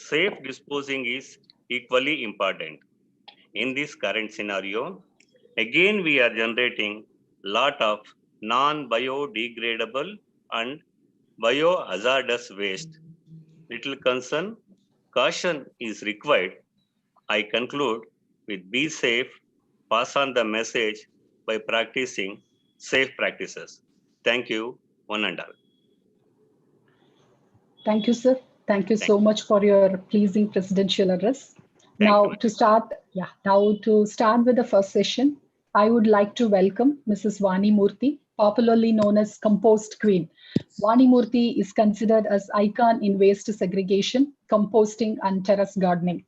safe disposing is equally important. In this current scenario, again we are generating lot of non-biodegradable and biohazardous waste. Little concern, caution is required. I conclude with be safe, pass on the message by practicing safe practices. Thank you, one and all. Thank you, sir. Thank you Thank so much for your pleasing presidential address. Thank you, Now madam. to start with the first session, I would like to welcome Ms.Vani Murthy, popularly known as Compost Queen. Vani Murthy is considered as icon in waste segregation, composting, and terrace gardening.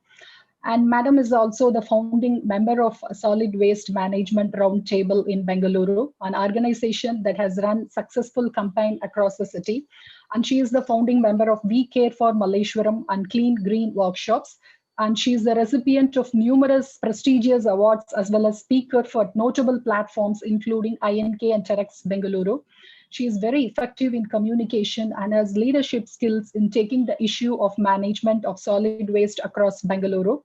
And Madam is also the founding member of Solid Waste Management Roundtable in Bengaluru, an organization that has run successful campaign across the city. And she is the founding member of We Care for Malleshwaram and Clean Green workshops. And she is the recipient of numerous prestigious awards as well as speaker for notable platforms, including INK and TEDx Bengaluru. She is very effective in communication and has leadership skills in taking the issue of management of solid waste across Bengaluru.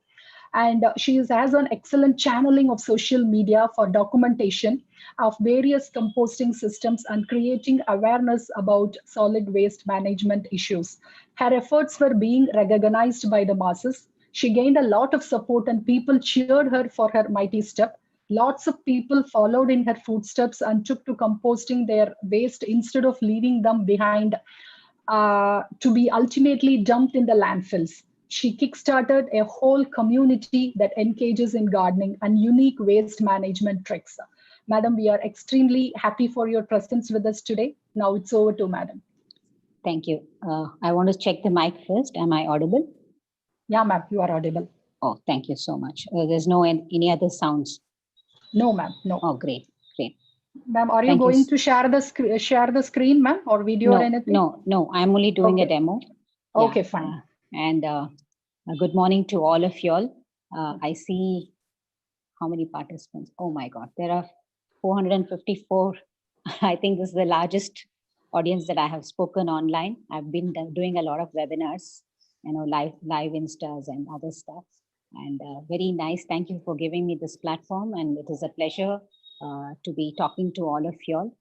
And she has an excellent channeling of social media for documentation of various composting systems and creating awareness about solid waste management issues. Her efforts were being recognized by the masses. She gained a lot of support and people cheered her for her mighty step. Lots of people followed in her footsteps and took to composting their waste instead of leaving them behind to be ultimately dumped in the landfills. She kickstarted a whole community that engages in gardening and unique waste management tricks. Madam, we are extremely happy for your presence with us today. Now it's over to Madam. Thank you. I want to check the mic first. Am I audible? Yeah, ma'am, you are audible. Oh, thank you so much. There's no any other sounds? No, ma'am, no. Oh, great, great. Ma'am, are you going to share the screen, ma'am, or video or anything? No, I'm only doing a demo. Okay, fine. And good morning to all of you all. I see how many participants. Oh my God, there are 454. I think this is the largest audience that I have spoken online. I've been doing a lot of webinars, live Instas and other stuff. And very nice. Thank you for giving me this platform. And it is a pleasure to be talking to all of you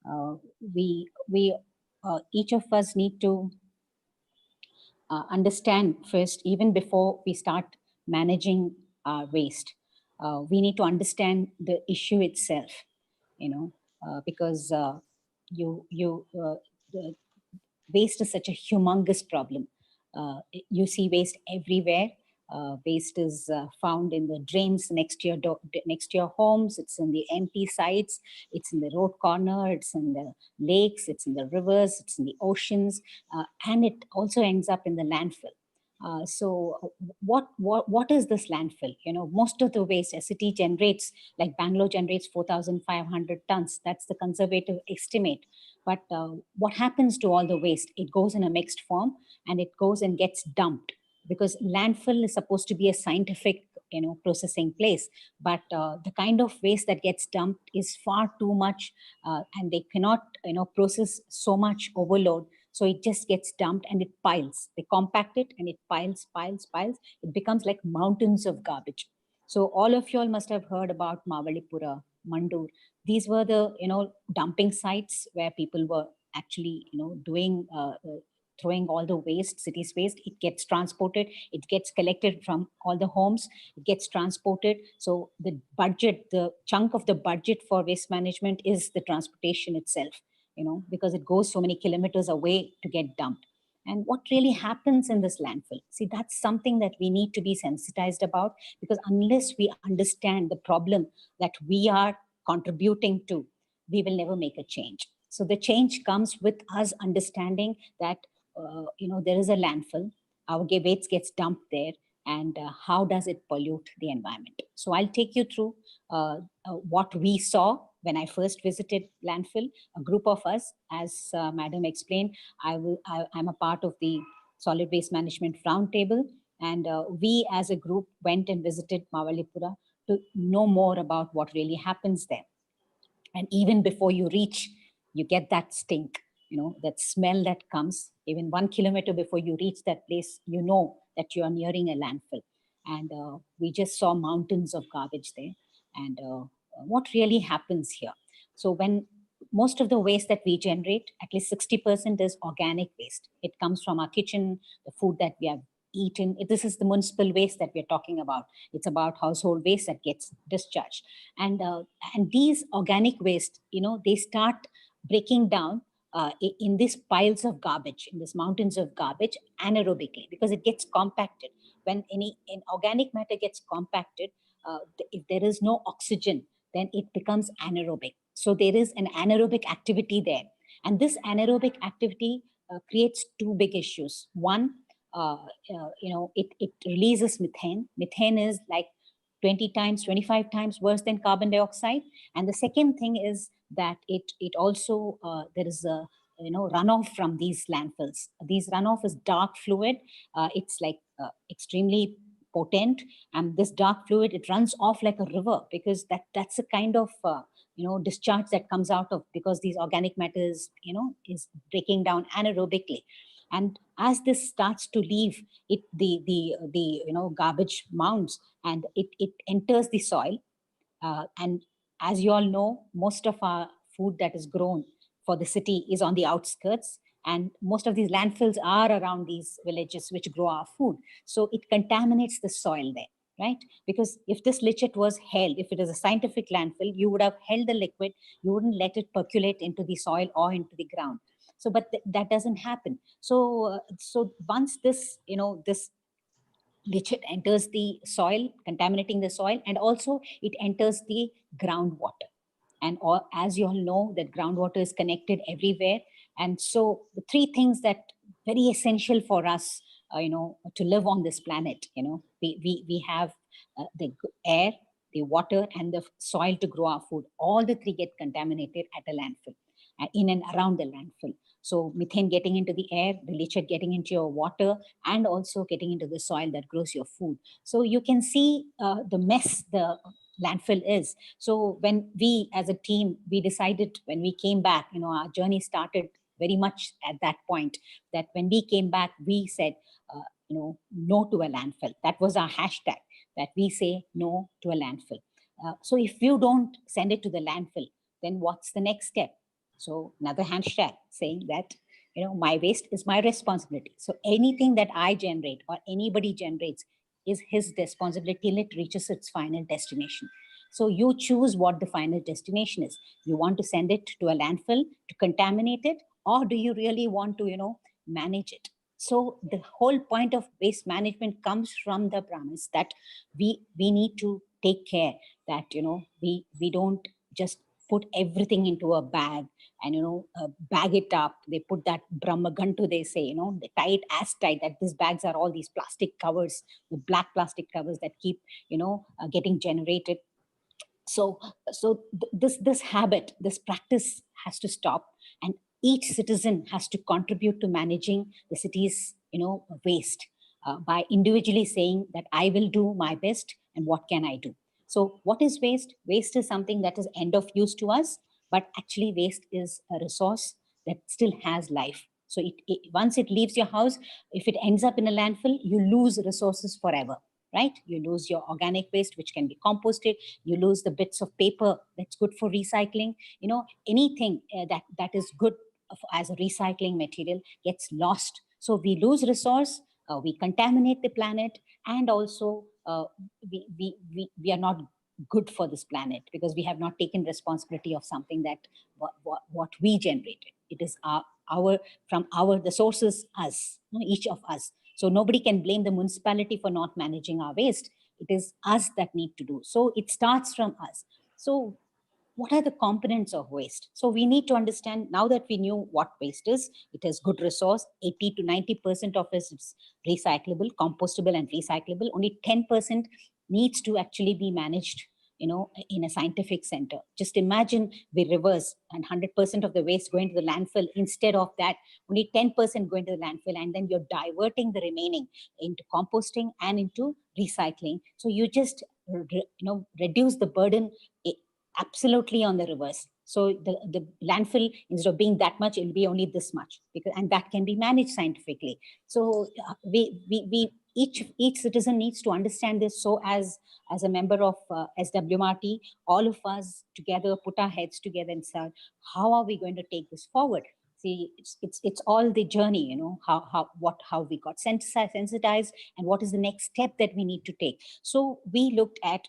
all. Each of us need to understand first, even before we start managing our waste, we need to understand the issue itself, because the waste is such a humongous problem. You see waste everywhere. Waste is found in the drains next to your homes. It's in the empty sites. It's in the road corner. It's in the lakes. It's in the rivers. It's in the oceans, and it also ends up in the landfill. So what is this landfill? Most of the waste a city generates, like Bangalore generates 4,500 tons. That's the conservative estimate. But what happens to all the waste? It goes in a mixed form and it goes and gets dumped, because landfill is supposed to be a scientific processing place, but the kind of waste that gets dumped is far too much, and they cannot process so much overload. So it just gets dumped and it piles. They compact it and it piles. It becomes like mountains of garbage. So all of you all must have heard about Mavalipura, Mandur. These were the dumping sites where people were actually doing throwing all the waste, city's waste. It gets transported, it gets collected from all the homes, it gets transported. So the chunk of the budget for waste management is the transportation itself, because it goes so many kilometers away to get dumped. And what really happens in this landfill? See, that's something that we need to be sensitized about, because unless we understand the problem that we are contributing to, we will never make a change. So the change comes with us understanding that there is a landfill, our waste gets dumped there, and how does it pollute the environment? So I'll take you through what we saw when I first visited landfill. A group of us, as Madam explained, I'm a part of the Solid Waste Management Roundtable, and we as a group went and visited Mavalipura to know more about what really happens there. And even before you reach, you get that stink. that smell that comes. Even 1 kilometer before you reach that place, you know that you are nearing a landfill. And we just saw mountains of garbage there. And what really happens here? So when most of the waste that we generate, at least 60% is organic waste. It comes from our kitchen, the food that we have eaten. This is the municipal waste that we're talking about. It's about household waste that gets discharged. And these organic waste, they start breaking down in these piles of garbage, in these mountains of garbage, anaerobically, because it gets compacted. When any organic matter gets compacted, if there is no oxygen, then it becomes anaerobic. So there is an anaerobic activity there. And this anaerobic activity creates two big issues. One, it releases methane. Methane is like 20 times, 25 times worse than carbon dioxide. And the second thing is that it also, there is a, runoff from these landfills. These runoff is dark fluid. It's like extremely potent. And this dark fluid, it runs off like a river, because that's a kind of, discharge that comes out of, because these organic matters, is breaking down anaerobically. And as this starts to leave it, the garbage mounds, and it enters the soil. And as you all know, most of our food that is grown for the city is on the outskirts. And most of these landfills are around these villages which grow our food. So it contaminates the soil there, right? Because if this lichet was held, if it is a scientific landfill, you would have held the liquid, you wouldn't let it percolate into the soil or into the ground. So, but that doesn't happen. So, so once this, this lichet enters the soil, contaminating the soil, and also it enters the groundwater. And as you all know, that groundwater is connected everywhere. And so the three things that very essential for us, to live on this planet, we have the air, the water, and the soil to grow our food. All the three get contaminated at a landfill, in and around the landfill. So methane getting into the air, the lichet getting into your water, and also getting into the soil that grows your food. So you can see the mess the landfill is. So when we as a team, we decided when we came back, our journey started very much at that point, that when we came back, we said, no to a landfill. That was our hashtag, that we say no to a landfill. So if you don't send it to the landfill, then what's the next step? So another hashtag saying that, my waste is my responsibility. So anything that I generate or anybody generates is his responsibility till it reaches its final destination. So you choose what the final destination is. You want to send it to a landfill to contaminate it, or do you really want to, manage it? So the whole point of waste management comes from the premise that we need to take care that, we don't just put everything into a bag and bag it up. They put that brahmagantu, they say, they tie it as tight, that these bags are all these plastic covers, the black plastic covers that keep getting generated. So this habit, this practice has to stop, and each citizen has to contribute to managing the city's waste, by individually saying that I will do my best, and what can I do. So what is waste? Waste is something that is end of use to us, but actually waste is a resource that still has life. So once it leaves your house, if it ends up in a landfill, you lose resources forever, right? You lose your organic waste, which can be composted. You lose the bits of paper that's good for recycling. Anything that is good as a recycling material gets lost. So we lose resource, we contaminate the planet, and also we are not good for this planet, because we have not taken responsibility of something that what we generated. It is our from our the sources, us, each of us. So nobody can blame the municipality for not managing our waste. It is us that need to do. So it starts from us. So what are the components of waste? So we need to understand, now that we knew what waste is, it is good resource. 80 to 90% of it is recyclable, compostable, and recyclable. Only 10% needs to actually be managed in a scientific center. Just imagine we reverse, and 100% of the waste going to the landfill. Instead of that, only 10% going to the landfill, and then you're diverting the remaining into composting and into recycling. So you just reduce the burden absolutely on the reverse. So the landfill, instead of being that much, it'll be only this much, and that can be managed scientifically. So each citizen needs to understand this. So as a member of SWMRT, all of us together put our heads together and say, how are we going to take this forward? See, it's all the journey, how we got sensitized, and what is the next step that we need to take. So we looked at,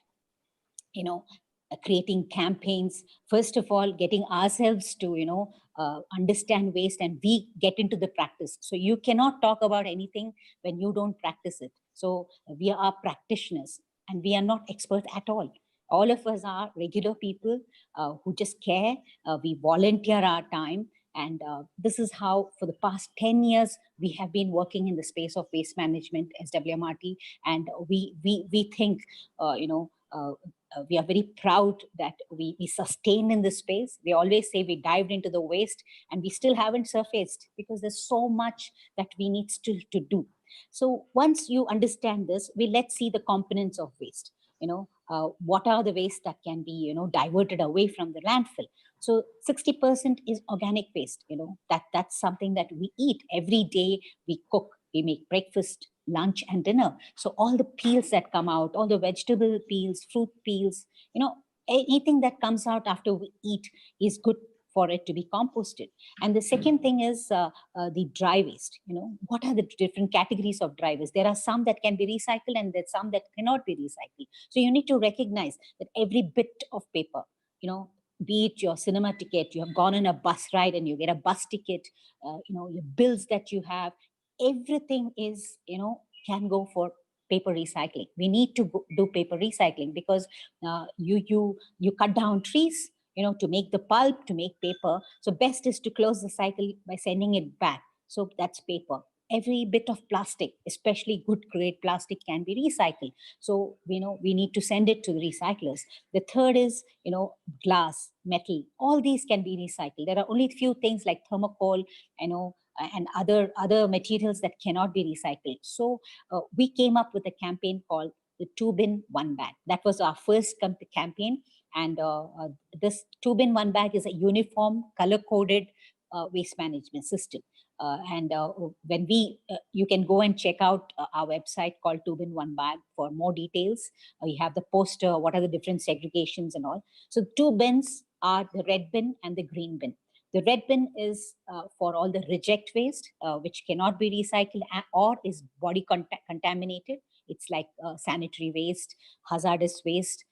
creating campaigns, first of all getting ourselves to understand waste, and we get into the practice. So you cannot talk about anything when you don't practice it. So we are practitioners, and we are not experts at all of us are regular people who just care. We volunteer our time, and this is how for the past 10 years we have been working in the space of waste management, SWMRT. And we think we are very proud that we sustain in this space. We always say we dived into the waste, and we still haven't surfaced, because there's so much that we need still to do. So once you understand this, let's see the components of waste. What are the waste that can be diverted away from the landfill? So 60% is organic waste. That's something that we eat every day. We cook, we make breakfast, lunch, and dinner. So all the peels that come out, all the vegetable peels, fruit peels, anything that comes out after we eat is good for it to be composted. And the second thing is the dry waste. What are the different categories of dry waste? There are some that can be recycled, and there's some that cannot be recycled. So you need to recognize that every bit of paper, be it your cinema ticket, you have gone on a bus ride and you get a bus ticket, your bills that you have, everything is, can go for paper recycling. We need to do paper recycling, because you cut down trees, to make the pulp, to make paper. So best is to close the cycle by sending it back. So that's paper. Every bit of plastic, especially good grade plastic, can be recycled. So we need to send it to the recyclers. The third is glass, metal. All these can be recycled. There are only few things like thermocol, and other materials that cannot be recycled. So we came up with a campaign called the 2 bin 1 bag. That was our first campaign. And this 2 bin 1 bag is a uniform, color-coded waste management system. And when you can go and check out our website called 2 bin 1 bag for more details. We have the poster, what are the different segregations and all. So 2 bins are the red bin and the green bin. The red bin is for all the reject waste, which cannot be recycled or is body contaminated. It's like sanitary waste, hazardous waste,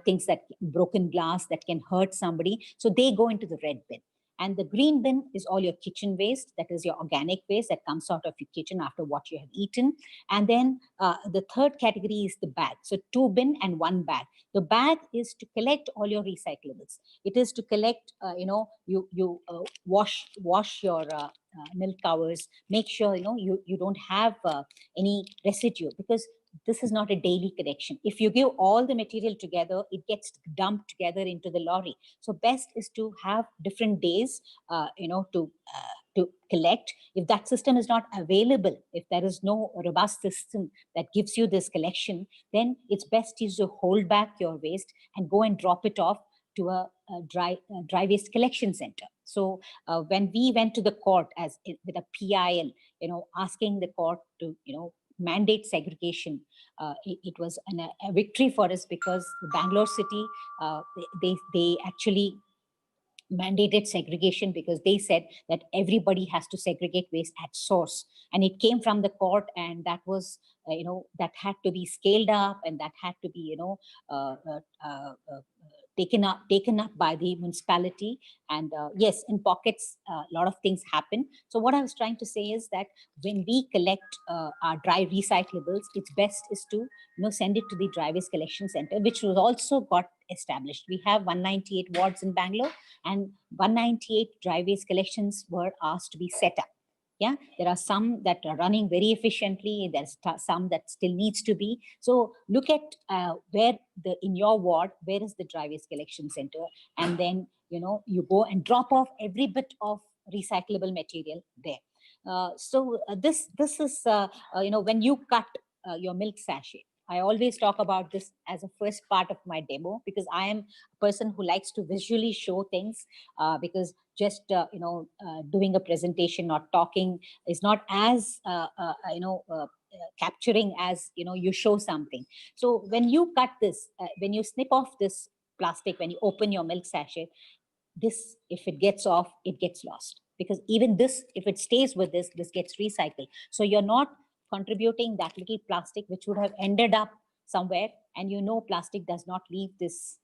things that broken glass that can hurt somebody. So they go into the red bin. And the green bin is all your kitchen waste. That is your organic waste that comes out of your kitchen after what you have eaten. And then the third category is the bag. So 2 bin and 1 bag. The bag is to collect all your recyclables. It is to collect, you wash your milk covers. Make sure, you don't have any residue, because this is not a daily collection. If you give all the material together, it gets dumped together into the lorry. So best is to have different days, to collect. If that system is not available, if there is no robust system that gives you this collection, then it's best is to hold back your waste and go and drop it off to a dry waste collection center. So when we went to the court with a PIL, asking the court to, mandate segregation, it was a victory for us, because Bangalore City, they actually mandated segregation, because they said that everybody has to segregate waste at source. And it came from the court, and that was that had to be scaled up, and that had to be uh, uh, uh, taken up by the municipality. And yes, in pockets a lot of things happen. So what I was trying to say is that when we collect our dry recyclables, it's best is to send it to the dry waste collection center, which was also got established. We have 198 wards in Bangalore, and 198 dry waste collections were asked to be set up. Yeah, there are some that are running very efficiently. There's some that still needs to be. So look at where in your ward, where is the dry waste collection center, and then you go and drop off every bit of recyclable material there. This is when you cut your milk sachet, I always talk about this as a first part of my demo, because I am a person who likes to visually show things, because just, doing a presentation or talking is not as, capturing as, you show something. So when you cut this, when you snip off this plastic, when you open your milk sachet, this, if it gets off, it gets lost, because even this, if it stays with this gets recycled. So you're not contributing that little plastic which would have ended up somewhere. And plastic does not leave this,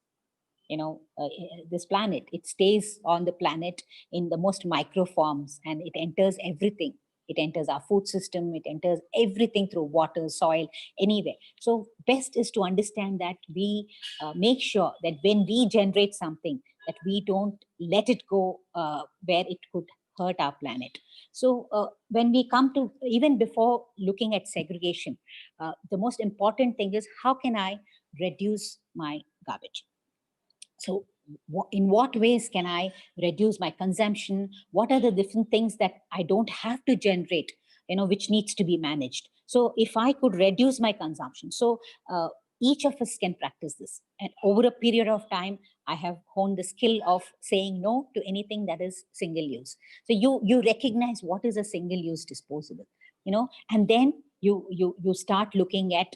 this planet. It stays on the planet in the most micro forms, and it enters everything. It enters our food system, it enters everything through water, soil, anywhere. So best is to understand that we make sure that when we generate something, that we don't let it go where it could hurt our planet. So when we come to, even before looking at segregation, the most important thing is, how can I reduce my garbage? So in what ways can I reduce my consumption? What are the different things that I don't have to generate, which needs to be managed? So if I could reduce my consumption, so each of us can practice this. And over a period of time, I have honed the skill of saying no to anything that is single use. So you recognize what is a single use disposable, and then you start looking at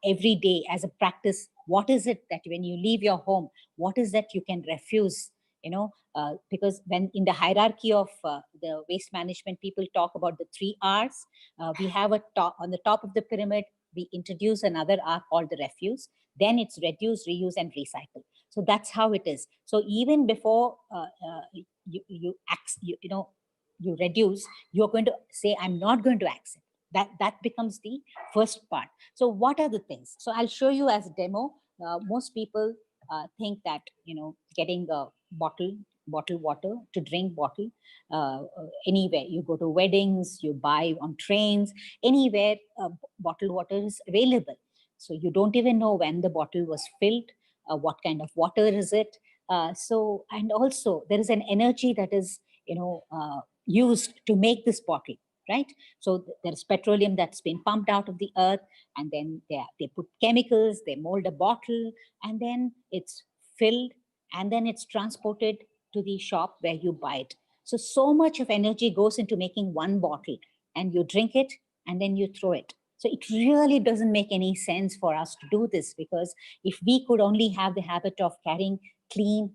every day as a practice. What is it that when you leave your home, what is that you can refuse? Because when in the hierarchy of the waste management, people talk about the 3 R's. We have on the top of the pyramid, we introduce another R called the refuse. Then it's reduce, reuse, and recycle. So that's how it is. So even before you reduce, you're going to say, I'm not going to accept. That becomes the first part. So what are the things? So I'll show you as a demo. Most people think that, getting a bottle water to drink, anywhere you go, to weddings, you buy on trains, anywhere, bottled water is available. So you don't even know when the bottle was filled, what kind of water is it. And also there is an energy that is, used to make this bottle, right? So there's petroleum that's been pumped out of the earth, and then they put chemicals, they mold a bottle, and then it's filled, and then it's transported to the shop where you buy it. So much of energy goes into making one bottle, and you drink it, and then you throw it. So it really doesn't make any sense for us to do this, because if we could only have the habit of carrying clean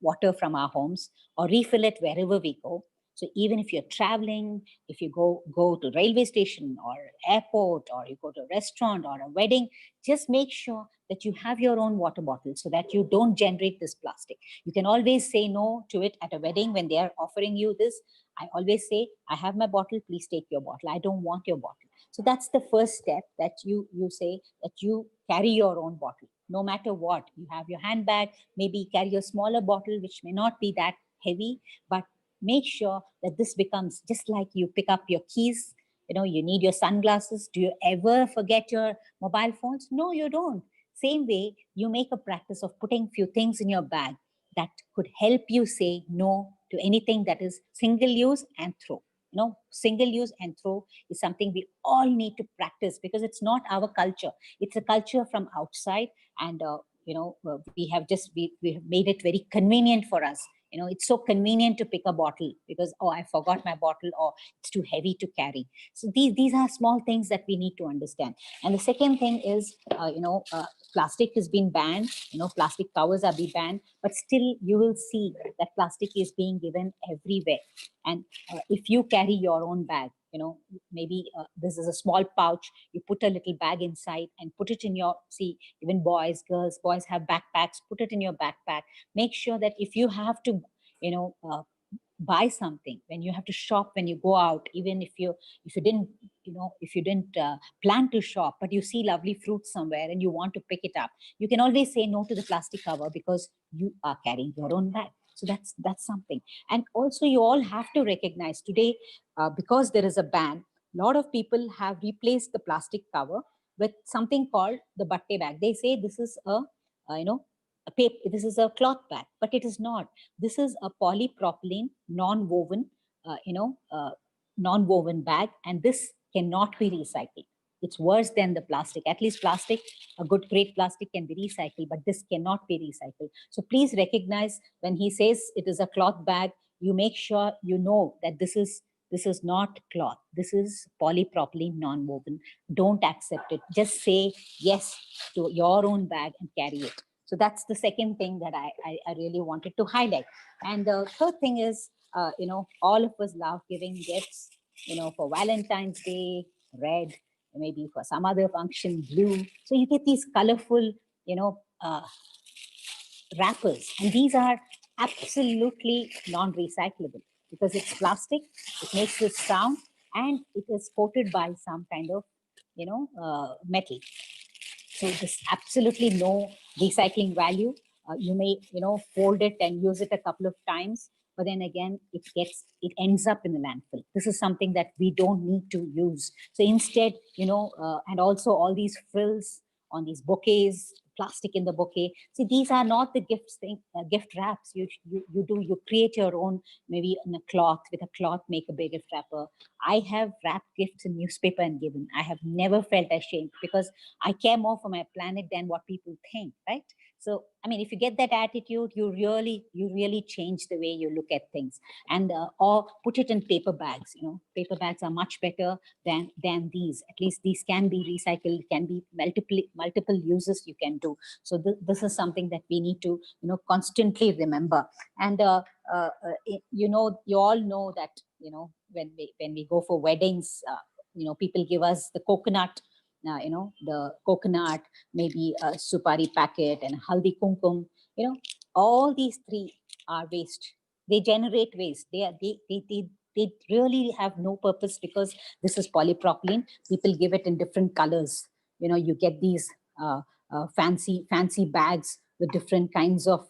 water from our homes, or refill it wherever we go. So even if you're traveling, if you go to railway station or airport, or you go to a restaurant or a wedding, just make sure that you have your own water bottle, so that you don't generate this plastic. You can always say no to it at a wedding when they are offering you this. I always say, I have my bottle, please take your bottle. I don't want your bottle. So that's the first step, that you say that you carry your own bottle. No matter what, you have your handbag, maybe carry a smaller bottle, which may not be that heavy, but make sure that this becomes just like you pick up your keys. You need your sunglasses. Do you ever forget your mobile phones? No, you don't. Same way, you make a practice of putting few things in your bag that could help you say no to anything that is single use and throw. Single use and throw is something we all need to practice, because it's not our culture. It's a culture from outside, and we have made it very convenient for us. It's so convenient to pick a bottle because, oh, I forgot my bottle, or it's too heavy to carry. So these are small things that we need to understand. And the second thing is, plastic has been banned. Plastic covers are being banned, but still you will see that plastic is being given everywhere. And if you carry your own bag, maybe this is a small pouch, you put a little bag inside and put it in your, see, even boys have backpacks, put it in your backpack. Make sure that if you have to, buy something, when you have to shop, when you go out, even if you didn't, plan to shop, but you see lovely fruit somewhere and you want to pick it up, you can always say no to the plastic cover, because you are carrying your own bag. So that's something. And also, you all have to recognize today, because there is a ban, a lot of people have replaced the plastic cover with something called the batte bag. They say this is a paper, this is a cloth bag, but it is not. This is a polypropylene non-woven, non-woven bag, and this cannot be recycled. It's worse than the plastic. At least plastic, a good, great plastic can be recycled, but this cannot be recycled. So please recognize when he says it is a cloth bag, you make sure you know that this is not cloth. This is polypropylene non-woven. Don't accept it. Just say yes to your own bag and carry it. So that's the second thing that I really wanted to highlight. And the third thing is, all of us love giving gifts, for Valentine's Day, red, maybe for some other function, blue. So you get these colorful, wrappers. And these are absolutely non-recyclable because it's plastic, it makes this sound, and it is coated by some kind of, metal. So there's absolutely no recycling value. You may, fold it and use it a couple of times, but then again, it ends up in the landfill. This is something that we don't need to use. So instead, and also all these frills on these bouquets, plastic in the bouquet. See, these are not the gift wraps. You create your own, maybe in a cloth, with a cloth, make a big gift wrapper. I have wrapped gifts in newspaper and given. I have never felt ashamed because I care more for my planet than what people think, right? So, I mean, if you get that attitude, you really change the way you look at things. And or put it in paper bags. Paper bags are much better than these. At least these can be recycled, can be multiple uses you can do. So this is something that we need to constantly remember. And you all know that when we go for weddings, people give us the coconut. The coconut, maybe a supari packet and haldi kumkum, all these three are waste. They generate waste. They really have no purpose because this is polypropylene. People give it in different colors. You get these fancy bags with different kinds of,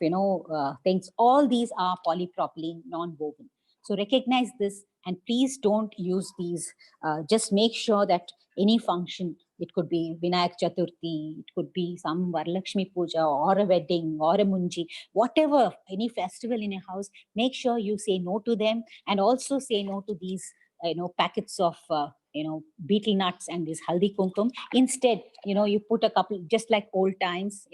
things. All these are polypropylene non-woven. So recognize this and please don't use these. Just make sure that any function, it could be Vinayak Chaturthi, it could be some Varalakshmi Puja or a wedding or a munji, whatever, any festival in your house, make sure you say no to them and also say no to these, packets of, beetle nuts and this haldi kumkum. Instead, you put a couple, just like old times,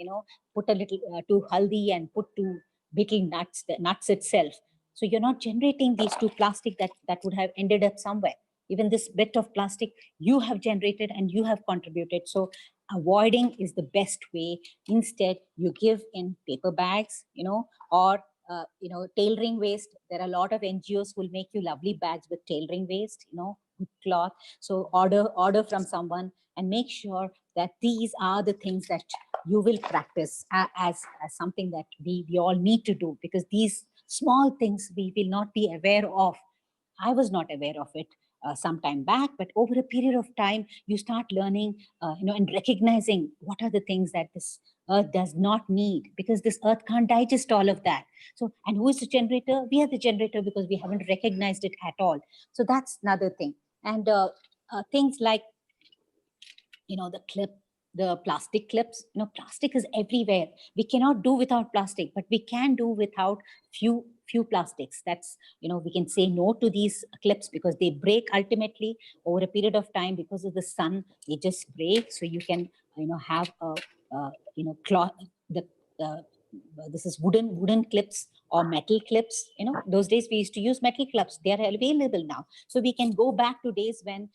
put a little to haldi and put to beetle nuts, the nuts itself. So you're not generating these two plastic that would have ended up somewhere. Even this bit of plastic you have generated and you have contributed. So avoiding is the best way. Instead, you give in paper bags, or tailoring waste. There are a lot of NGOs who will make you lovely bags with tailoring waste, good cloth. So order from someone and make sure that these are the things that you will practice as something that we all need to do, because these small things we will not be aware of. I was not aware of it some time back, but over a period of time, you start learning, and recognizing what are the things that this earth does not need, because this earth can't digest all of that. So, and who is the generator? We are the generator because we haven't recognized it at all. So that's another thing. And things like, the plastic clips. Plastic is everywhere. We cannot do without plastic, but we can do without few plastics. That's, we can say no to these clips because they break ultimately over a period of time because of the sun. They just break. So you can, have cloth, the this is wooden clips or metal clips. Those days we used to use metal clips. They are available now. So we can go back to days when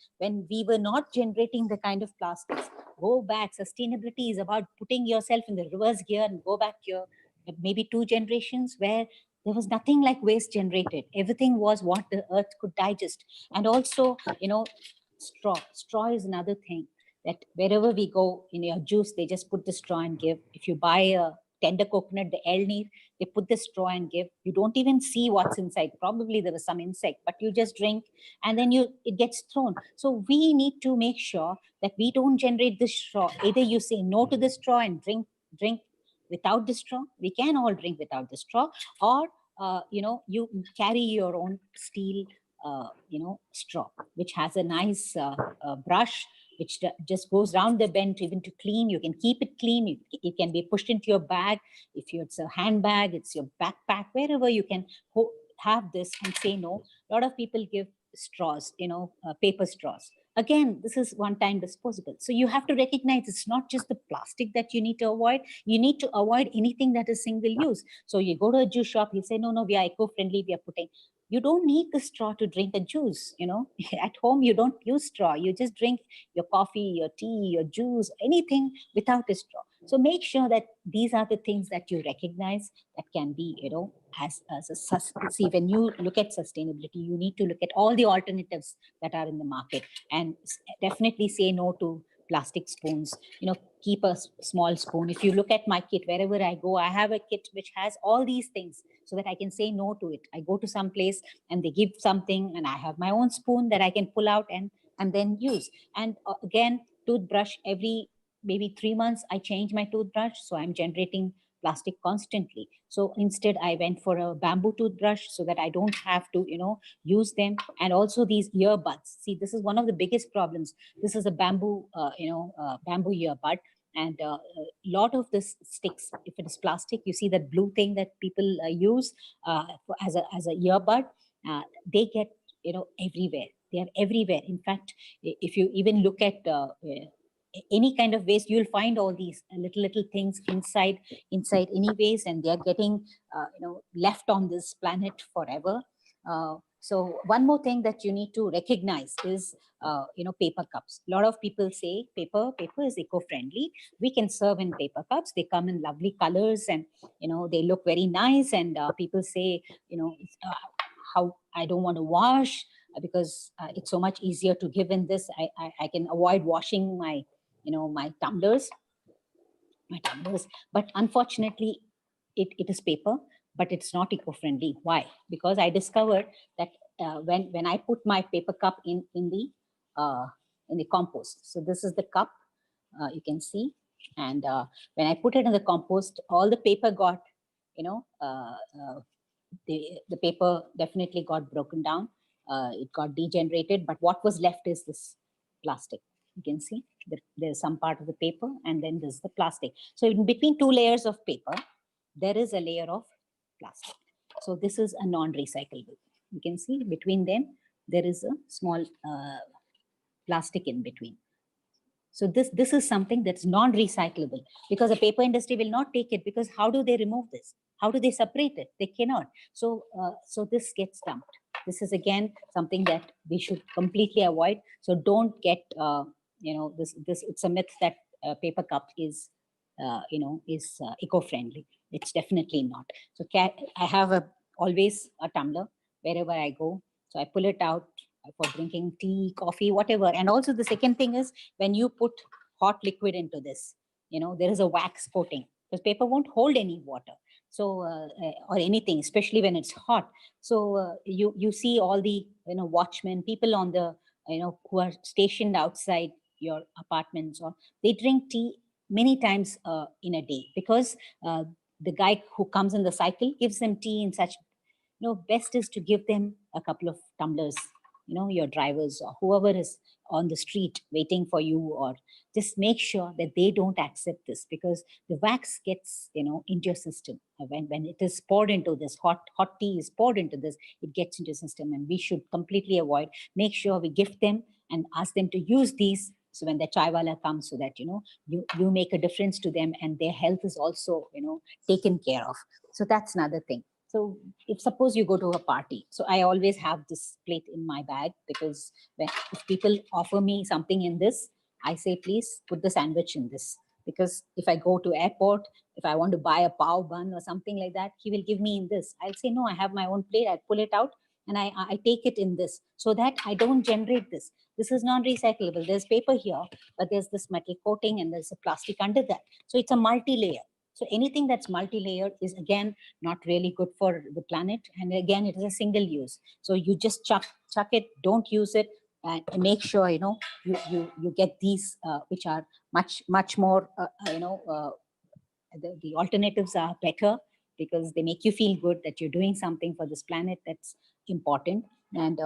we were not generating the kind of plastics. Go back. Sustainability is about putting yourself in the reverse gear and go back your maybe 2 generations where there was nothing like waste generated. Everything was what the earth could digest. And also, straw is another thing that wherever we go in your juice, they just put the straw and give. If you buy a tender coconut, the elnir, they put the straw and give. You don't even see what's inside. Probably there was some insect, but you just drink and then it gets thrown. So we need to make sure that we don't generate this straw. Either you say no to the straw and drink without the straw. We can all drink without the straw, or you carry your own steel straw, which has a nice brush, which just goes round the bend even to clean. You can keep it clean. It can be pushed into your bag. If it's a handbag, it's your backpack, wherever you can have this and say no. A lot of people give straws, paper straws. again, this is one-time disposable. So you have to recognize it's not just the plastic that you need to avoid. You need to avoid anything that is single use. So you go to a juice shop, you say, no, we are eco-friendly, we are putting. You don't need the straw to drink a juice, At home, you don't use straw. You just drink your coffee, your tea, your juice, anything without a straw. So make sure that these are the things that you recognize that can be, see, when you look at sustainability, you need to look at all the alternatives that are in the market, and definitely say no to plastic spoons. Keep a small spoon. If you look at my kit, wherever I go, I have a kit which has all these things so that I can say no to it. I go to some place and they give something, and I have my own spoon that I can pull out and then use. And again, toothbrush, every maybe 3 months, I change my toothbrush. So I'm generating plastic constantly. So instead, I went for a bamboo toothbrush so that I don't have to, use them. And also these earbuds. See, this is one of the biggest problems. This is a bamboo, bamboo earbud. And a lot of this sticks. If it is plastic, you see that blue thing that people use as a earbud. They get, everywhere. They are everywhere. In fact, if you even look at any kind of waste, you'll find all these little things inside any waste, and they're getting left on this planet forever. So one more thing that you need to recognize is paper cups. A lot of people say paper is eco-friendly. We can serve in paper cups. They come in lovely colors, and they look very nice. And people say how I don't want to wash because it's so much easier to give in this. I can avoid washing my my tumblers. But unfortunately, it is paper, but it's not eco-friendly. Why? Because I discovered that when I put my paper cup in the compost. So this is the cup, you can see, and when I put it in the compost, all the paper got, the paper definitely got broken down. It got degenerated, but what was left is this plastic. You can see that there's some part of the paper, and then there's the plastic. So in between two layers of paper, there is a layer of plastic. So this is a non-recyclable. You can see between them, there is a small plastic in between. So this is something that's non-recyclable, because the paper industry will not take it, because how do they remove this? How do they separate it? They cannot. So so this gets dumped. This is again something that we should completely avoid. So don't get this it's a myth that paper cup is eco-friendly. It's definitely not. So I have always a tumbler wherever I go. So I pull it out for drinking tea, coffee, whatever. And also the second thing is, when you put hot liquid into this, there is a wax coating, because paper won't hold any water. So or anything, especially when it's hot. So you see all the watchmen, people on the who are stationed outside your apartments, or they drink tea many times in a day, because the guy who comes in the cycle gives them tea in such, best is to give them a couple of tumblers, your drivers or whoever is on the street waiting for you, or just make sure that they don't accept this, because the wax gets into your system. When it is poured into this, hot tea is poured into this, it gets into the system, and we should completely avoid. Make sure we gift them and ask them to use these, so when the chaiwala comes, so that you make a difference to them, and their health is also taken care of. So that's another thing. So if suppose you go to a party, so I always have this plate in my bag, because if people offer me something in this, I say, please put the sandwich in this. Because if I go to airport, if I want to buy a pav bun or something like that, he will give me in this. I'll say, no, I have my own plate. I pull it out and I take it in this, so that I don't generate this. This is non-recyclable. There's paper here, but there's this metal coating and there's a plastic under that. So it's a multi-layer. So anything that's multi-layered is, again, not really good for the planet. And again, it is a single use. So you just chuck it, don't use it, and make sure, you get these, which are much more, the alternatives are better, because they make you feel good that you're doing something for this planet. That's important. And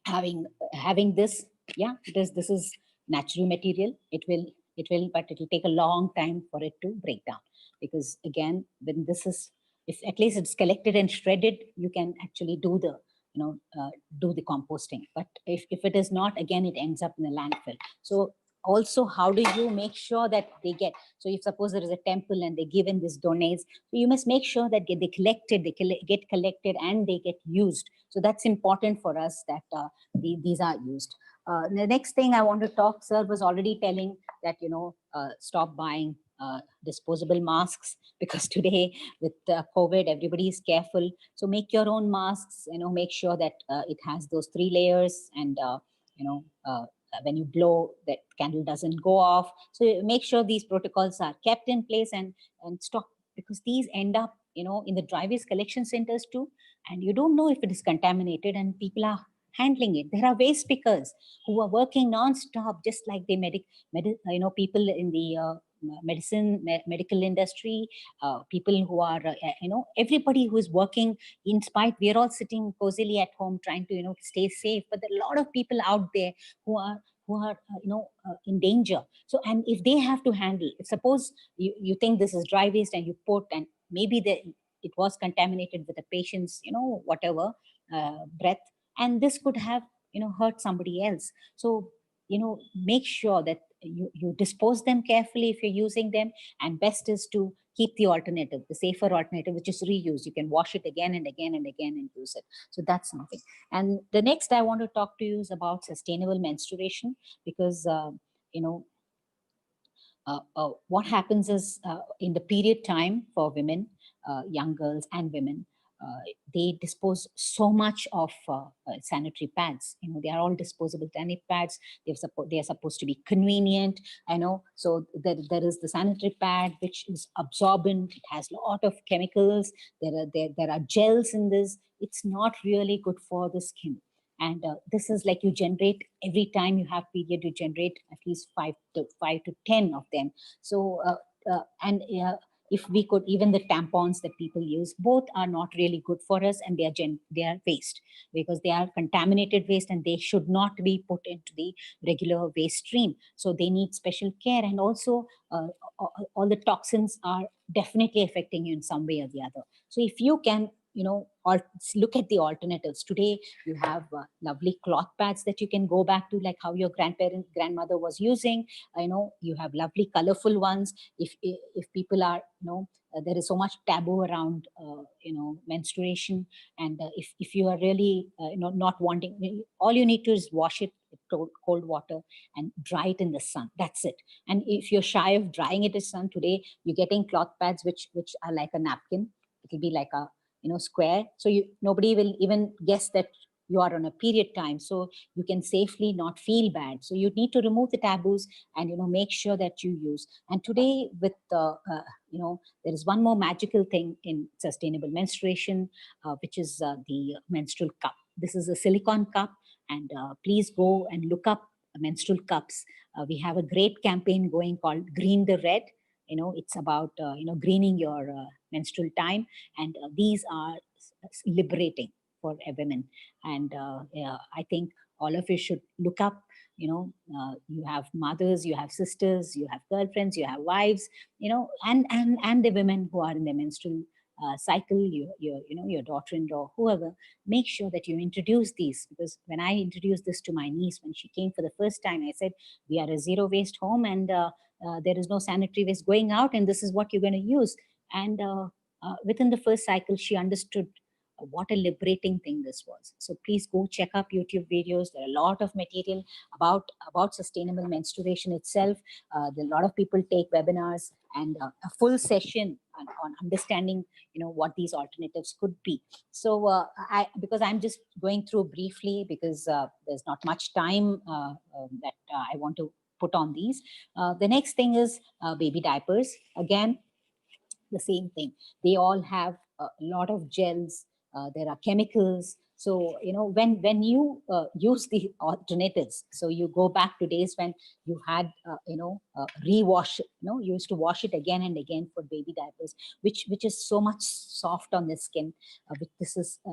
having this, yeah, this is natural material. It will, but it will take a long time for it to break down, because again, when this is, if at least it's collected and shredded, you can actually do the do the composting. But if it is not, again, it ends up in the landfill. So also, how do you make sure that they get, so if suppose there is a temple and they give in this donates, so you must make sure that they get collected and they get used. So that's important for us that these are used. The next thing I want to talk, sir was already telling that, stop buying disposable masks, because today with COVID, everybody is careful. So make your own masks, make sure that it has those 3 layers, and, when you blow, that candle doesn't go off. So make sure these protocols are kept in place, and stop, because these end up, in the dry waste collection centers too. And you don't know if it is contaminated, and people are handling it. There are waste pickers who are working non-stop, just like the people in the medical industry, people who are, everybody who is working in spite. We are all sitting cozily at home trying to, stay safe. But there are a lot of people out there who are in danger. So, and if they have to handle, if suppose you think this is dry waste and you put, and maybe it was contaminated with the patient's, whatever, breath, and this could have, hurt somebody else. So, make sure that you dispose them carefully if you're using them, and best is to keep the alternative, the safer alternative, which is reuse. You can wash it again and again and again and use it. So that's something. And the next I want to talk to you is about sustainable menstruation, because what happens is, in the period time for women, young girls and women, they dispose so much of sanitary pads. They are all disposable sanitary pads. They are supposed to be convenient. So there is the sanitary pad, which is absorbent. It has a lot of chemicals. There are gels in this. It's not really good for the skin. And this is like, you generate, every time you have period, you generate at least 5 to 10 of them. So if we could, even the tampons that people use, both are not really good for us, and they are waste, because they are contaminated waste, and they should not be put into the regular waste stream. So they need special care. And also all the toxins are definitely affecting you in some way or the other. So if you can, or look at the alternatives. Today you have lovely cloth pads that you can go back to, like how your grandmother was using. You have lovely colorful ones. If people are, there is so much taboo around menstruation, and if you are really not wanting, all you need to is wash it with cold water and dry it in the sun. That's it. And if you're shy of drying it in the sun, today you're getting cloth pads which are like a napkin. It will be like a square, so nobody will even guess that you are on a period time, so you can safely not feel bad. So you need to remove the taboos, and make sure that you use. And today with there is one more magical thing in sustainable menstruation, which is the menstrual cup. This is a silicone cup, and please go and look up menstrual cups. We have a great campaign going called Green the Red. It's about greening your menstrual time, and these are liberating for women. And I think all of you should look up. You have mothers, you have sisters, you have girlfriends, you have wives, and the women who are in the menstrual cycle, your daughter-in-law, whoever. Make sure that you introduce these, because when I introduced this to my niece when she came for the first time, I said, we are a zero waste home, and there is no sanitary waste going out, and this is what you're going to use. And within the first cycle, she understood what a liberating thing this was. So please go check up YouTube videos. There are a lot of material about sustainable menstruation itself. There are a lot of people take webinars and a full session on understanding, what these alternatives could be. So because I'm just going through briefly, because there's not much time that I want to put on these. The next thing is baby diapers. Again, the same thing. They all have a lot of gels. There are chemicals. So, when you use the alternatives, so you go back to days when you had, rewash, you used to wash it again and again for baby diapers, which is so much soft on the skin.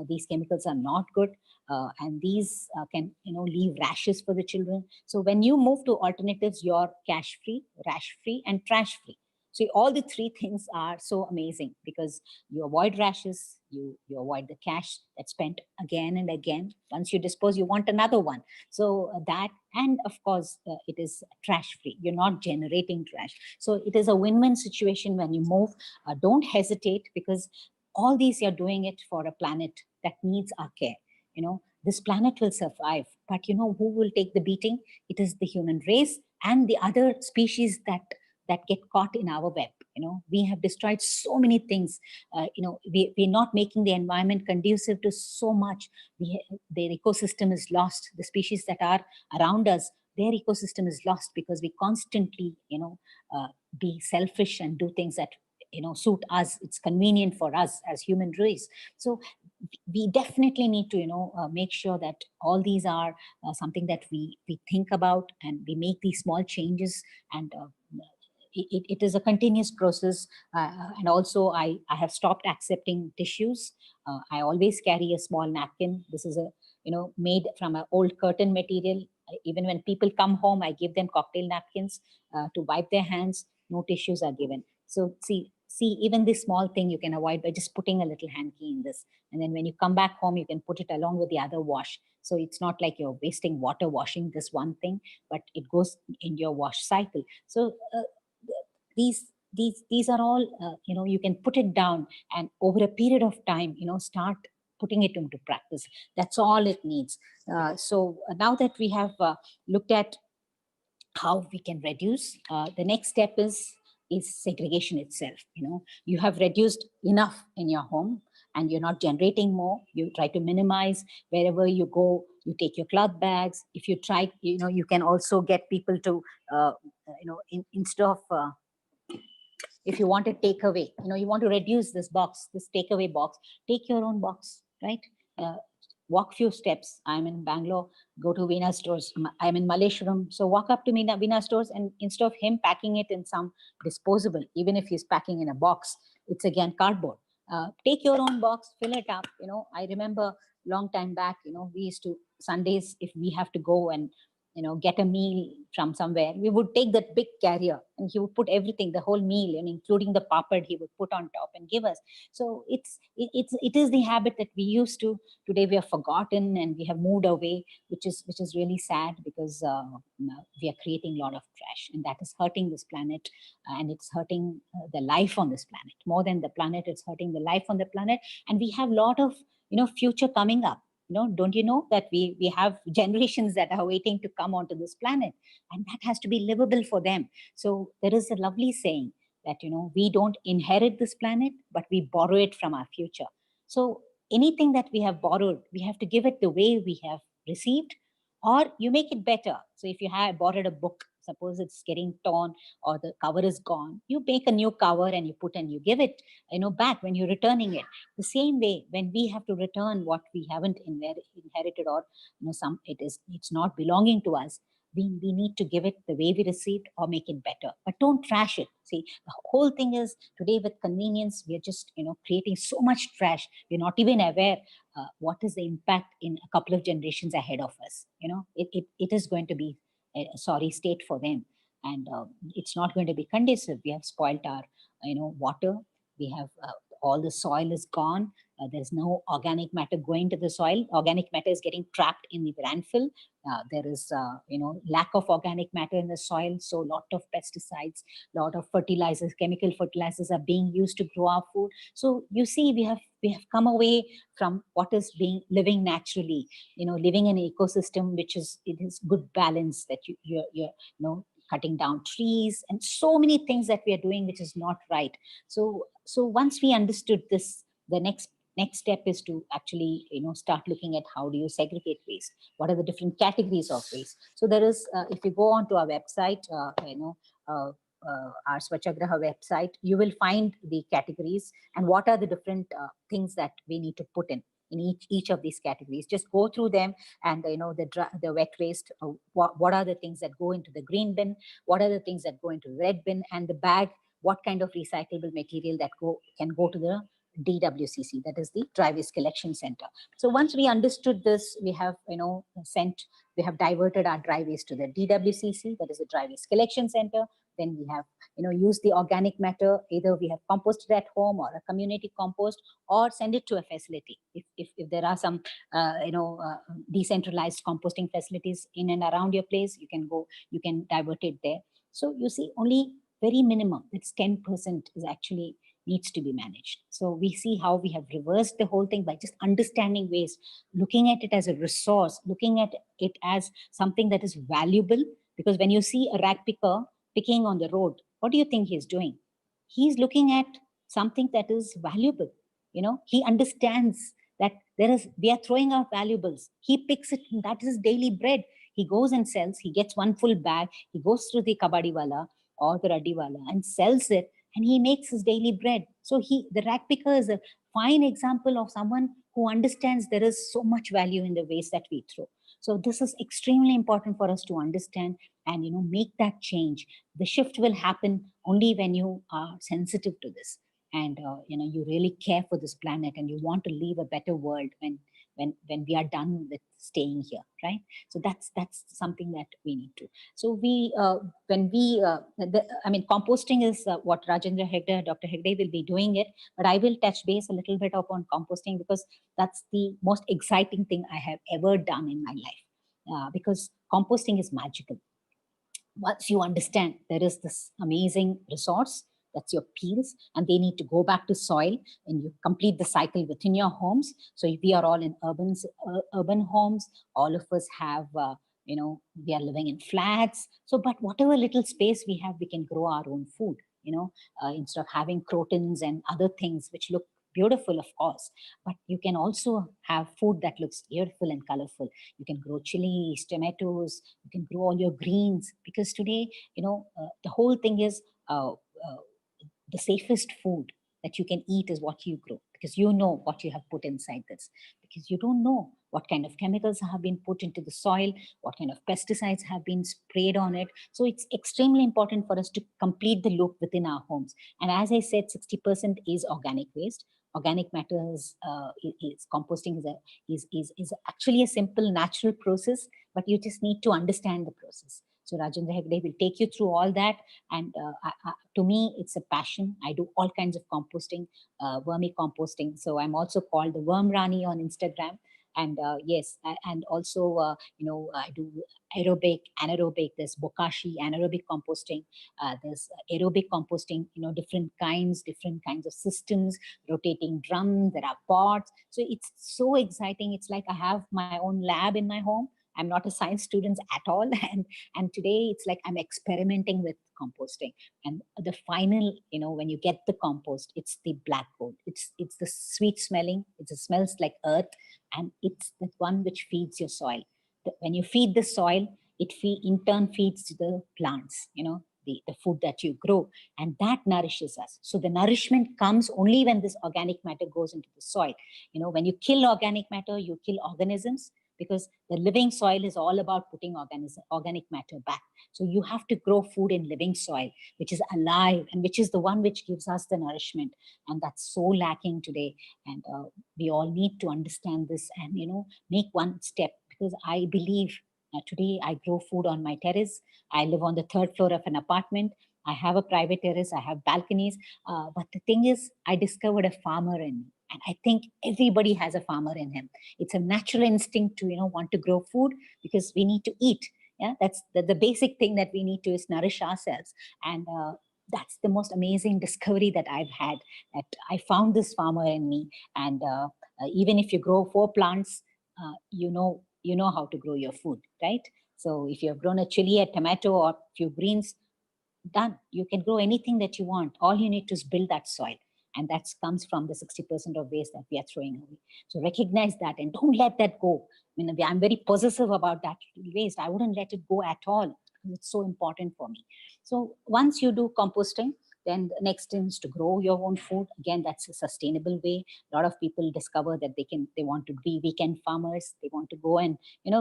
These chemicals are not good. And these can, leave rashes for the children. So when you move to alternatives, you're cash free, rash free, and trash free. See, all the three things are so amazing because you avoid rashes, you avoid the cash that's spent again and again. Once you dispose, you want another one. So that, and of course, it is trash free. You're not generating trash. So it is a win-win situation when you move. Don't hesitate, because all these you're doing it for a planet that needs our care. This planet will survive, but who will take the beating? It is the human race and the other species that get caught in our web. We have destroyed so many things. We're not making the environment conducive to so much. Their ecosystem is lost. The species that are around us, their ecosystem is lost because we constantly be selfish and do things that suit us. It's convenient for us as human race. So we definitely need to make sure that all these are something that we think about, and we make these small changes. And it is a continuous process. And also I have stopped accepting tissues. I always carry a small napkin. This is made from an old curtain material. Even when people come home, I give them cocktail napkins to wipe their hands. No tissues are given. So see, even this small thing you can avoid by just putting a little hanky in this. And then when you come back home, you can put it along with the other wash. So it's not like you're wasting water washing this one thing, but it goes in your wash cycle. So these are all, you can put it down, and over a period of time, start putting it into practice. That's all it needs. So now that we have looked at how we can reduce, the next step is segregation itself. You have reduced enough in your home, and you're not generating more. You try to minimize. Wherever you go, you take your cloth bags. If you try, you can also get people to instead of if you want to take away, you want to reduce this takeaway box, take your own box, right? Walk few steps. I'm in Bangalore, go to Veena stores. I'm in Malleshwaram, so walk up to Veena stores, and instead of him packing it in some disposable, even if he's packing in a box, it's again cardboard. Take your own box, fill it up. I remember long time back, we used to, Sundays, if we have to go and get a meal from somewhere, we would take that big carrier, and he would put everything, the whole meal, and including the papad, he would put on top and give us. So it is the habit that we used to. Today we have forgotten, and we have moved away, which is really sad, because we are creating a lot of trash, and that is hurting this planet, and it's hurting the life on this planet. More than the planet, it's hurting the life on the planet. And we have a lot of future coming up. Don't you know that we have generations that are waiting to come onto this planet, and that has to be livable for them. So there is a lovely saying that, we don't inherit this planet, but we borrow it from our future. So anything that we have borrowed, we have to give it the way we have received, or you make it better. So if you have borrowed a book, suppose it's getting torn or the cover is gone, you make a new cover and you put, and you give it, back when you're returning it. The same way, when we have to return what we haven't inherited, or it's not belonging to us, we need to give it the way we received, or make it better, but don't trash it. See, the whole thing is, today with convenience, we are just creating so much trash. We're not even aware what is the impact in a couple of generations ahead of us. It is going to be a sorry state for them, and it's not going to be conducive. We have spoiled our water. We have all the soil is gone. There's no organic matter going to the soil. Organic matter is getting trapped in the landfill. There is lack of organic matter in the soil, so a lot of pesticides, lot of fertilizers, chemical fertilizers are being used to grow our food. So you see, we have come away from what is living naturally, living in an ecosystem which is good balance, that you're cutting down trees, and so many things that we are doing which is not right. So once we understood this, the next step is to actually start looking at how do you segregate waste. What are the different categories of waste? So there is, if you go on to our website, our Swachhagraha website, you will find the categories and what are the different things that we need to put in each of these categories. Just go through them, and the wet waste, what are the things that go into the green bin, what are the things that go into the red bin, and the bag, what kind of recyclable material that can go to the DWCC, that is the Dry Waste Collection Center. So once we understood this, we have diverted our dry waste to the DWCC, that is the Dry Waste Collection Center. then we have, use the organic matter. Either we have composted at home or a community compost, or send it to a facility. If there are some, decentralized composting facilities in and around your place, you can divert it there. So you see, only very minimum, it's 10% is actually needs to be managed. So we see how we have reversed the whole thing by just understanding waste, looking at it as a resource, looking at it as something that is valuable. Because when you see a rag picker picking on the road, what do you think he's doing? He's looking at something that is valuable. He understands that we are throwing out valuables. He picks it, and that is his daily bread. He goes and sells, he gets one full bag, he goes to the kabadiwala or the radiwala and sells it, and he makes his daily bread. So the rag picker is a fine example of someone who understands there is so much value in the waste that we throw. So this is extremely important for us to understand and make that change. The shift will happen only when you are sensitive to this, and you really care for this planet, and you want to leave a better world when we are done with staying here, right? So that's something that we need to. So composting is what Rajendra Hegde, Dr. Hegde will be doing it, but I will touch base a little bit upon composting, because that's the most exciting thing I have ever done in my life, because composting is magical. Once you understand there is this amazing resource, that's your peels, and they need to go back to soil, and you complete the cycle within your homes. So if we are all in urban homes, all of us have, we are living in flats. So, but whatever little space we have, we can grow our own food, instead of having crotons and other things which look beautiful, of course, but you can also have food that looks beautiful and colorful. You can grow chilies, tomatoes, you can grow all your greens, because today, the whole thing is, the safest food that you can eat is what you grow, because you know what you have put inside this, because you don't know what kind of chemicals have been put into the soil, what kind of pesticides have been sprayed on it. So it's extremely important for us to complete the loop within our homes. And as I said, 60% is organic waste. Organic matter is composting is actually a simple natural process, but you just need to understand the process. So Rajendra Hegde will take you through all that. And to me, it's a passion. I do all kinds of composting, vermicomposting. So I'm also called the Worm Rani on Instagram. And yes, and also, I do aerobic, anaerobic, there's bokashi, anaerobic composting, there's aerobic composting, different kinds of systems, rotating drum, there are pots. So it's so exciting. It's like I have my own lab in my home. I'm not a science student at all. And today it's like I'm experimenting with composting. And the final, when you get the compost, it's the black gold. It's the sweet smelling. It smells like earth. And it's the one which feeds your soil. When you feed the soil, it in turn feeds the plants, the food that you grow, and that nourishes us. So the nourishment comes only when this organic matter goes into the soil. When you kill organic matter, you kill organisms, because the living soil is all about putting organic matter back. So you have to grow food in living soil, which is alive, and which is the one which gives us the nourishment. And that's so lacking today. And we all need to understand this and, make one step, because I believe today I grow food on my terrace. I live on the 3rd floor of an apartment. I have a private terrace. I have balconies. But the thing is, I discovered a farmer in me. And I think everybody has a farmer in him. It's a natural instinct to, want to grow food, because we need to eat. Yeah, that's the basic thing that we need to is nourish ourselves. And that's the most amazing discovery that I've had, that I found this farmer in me. And even if you grow 4 plants, you know how to grow your food, right? So if you have grown a chili, a tomato, or a few greens, done. You can grow anything that you want. All you need to is build that soil. And that comes from the 60% of waste that we are throwing away. So recognize that and don't let that go. I'm very possessive about that waste. I wouldn't let it go at all. It's so important for me. So once you do composting, then the next thing is to grow your own food. Again, that's a sustainable way. A lot of people discover that they want to be weekend farmers. They want to go and,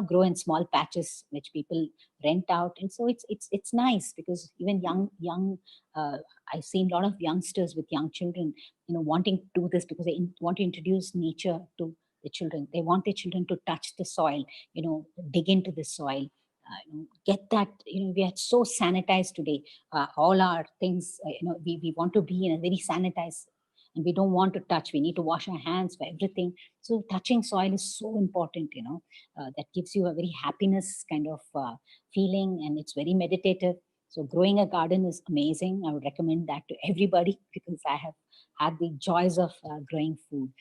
grow in small patches, which people rent out. And so it's nice, because even young, I've seen a lot of youngsters with young children, wanting to do this, because they want to introduce nature to the children. They want their children to touch the soil, dig into the soil. get that, we are so sanitized today. All our things, we want to be in a very sanitized, and we don't want to touch. We need to wash our hands for everything. So touching soil is so important, that gives you a very happiness kind of feeling, and it's very meditative. So growing a garden is amazing. I would recommend that to everybody because I have had the joys of growing food.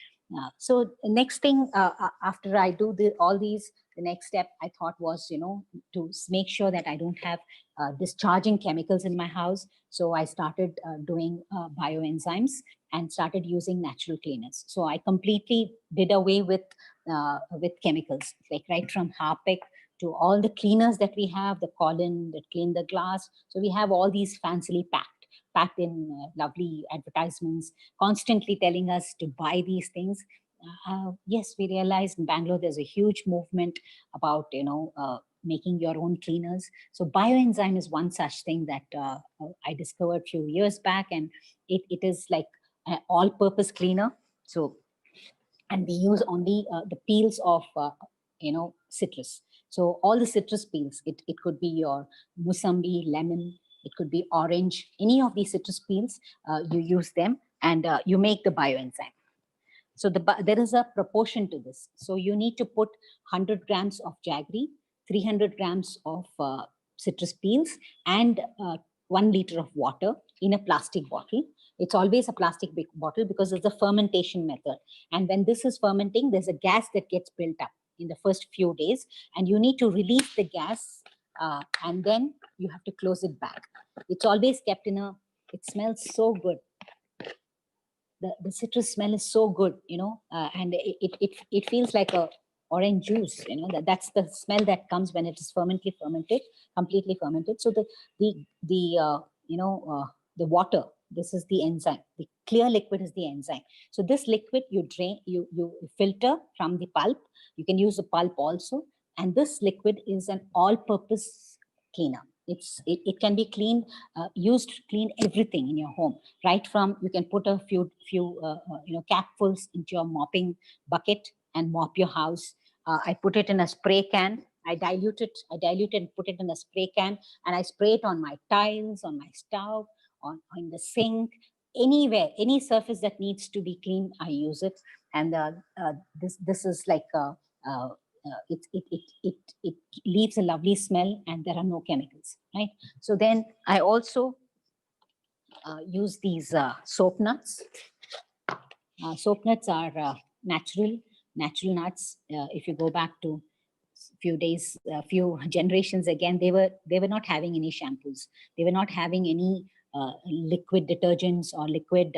So the next thing, after I do all these, the next step I thought was, to make sure that I don't have discharging chemicals in my house. So I started doing bioenzymes and started using natural cleaners. So I completely did away with chemicals, like right from Harpic to all the cleaners that we have, the Colin that clean the glass. So we have all these fancily packed in lovely advertisements, constantly telling us to buy these things. Yes, we realized in Bangalore there's a huge movement about making your own cleaners. So bioenzyme is one such thing that I discovered a few years back, and it is like an all-purpose cleaner. So, and we use only the peels of citrus. So all the citrus peels, it could be your musambi, lemon, it could be orange, any of these citrus peels, you use them, and you make the bioenzyme. So there is a proportion to this. So you need to put 100 grams of jaggery, 300 grams of citrus peels, and 1 liter of water in a plastic bottle. It's always a plastic bottle because it's a fermentation method. And when this is fermenting, there's a gas that gets built up in the first few days, and you need to release the gas, and then you have to close it back. It's always kept it smells so good. The citrus smell is so good, and it feels like a orange juice, that's the smell that comes when it is completely fermented. So the water, this is the enzyme. The clear liquid is the enzyme. So this liquid you drain, you filter from the pulp. You can use the pulp also, and this liquid is an all-purpose cleaner. It can be cleaned, used to clean everything in your home. Right from, you can put a few capfuls into your mopping bucket and mop your house. I put it in a spray can. I dilute it and put it in a spray can, and I spray it on my tiles, on my stove, on the sink, anywhere, any surface that needs to be cleaned, I use it. And this is like it leaves a lovely smell, and there are no chemicals, right? So then I also use these soap nuts. Soap nuts are natural nuts. If you go back to few generations again, they were not having any shampoos. They were not having any liquid detergents or liquid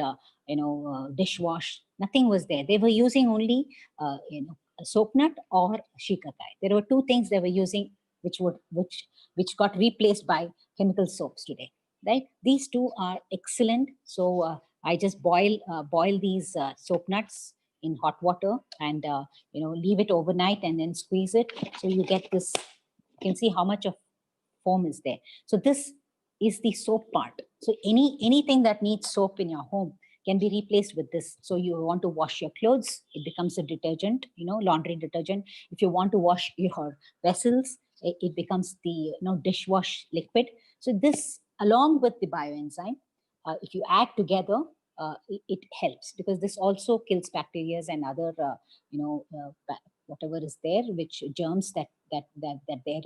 dishwash. Nothing was there. They were using only a soap nut or shikakai. There were two things they were using, which got replaced by chemical soaps today, right? These two are excellent. So I just boil these soap nuts in hot water, and leave it overnight, and then squeeze it. So you get this, you can see how much of foam is there. So this is the soap part. So anything that needs soap in your home can be replaced with this. So you want to wash your clothes, it becomes a detergent, laundry detergent. If you want to wash your vessels, it becomes the dishwash liquid. So this, along with the bioenzyme, if you add together, it helps, because this also kills bacteria and other whatever is there, which germs that there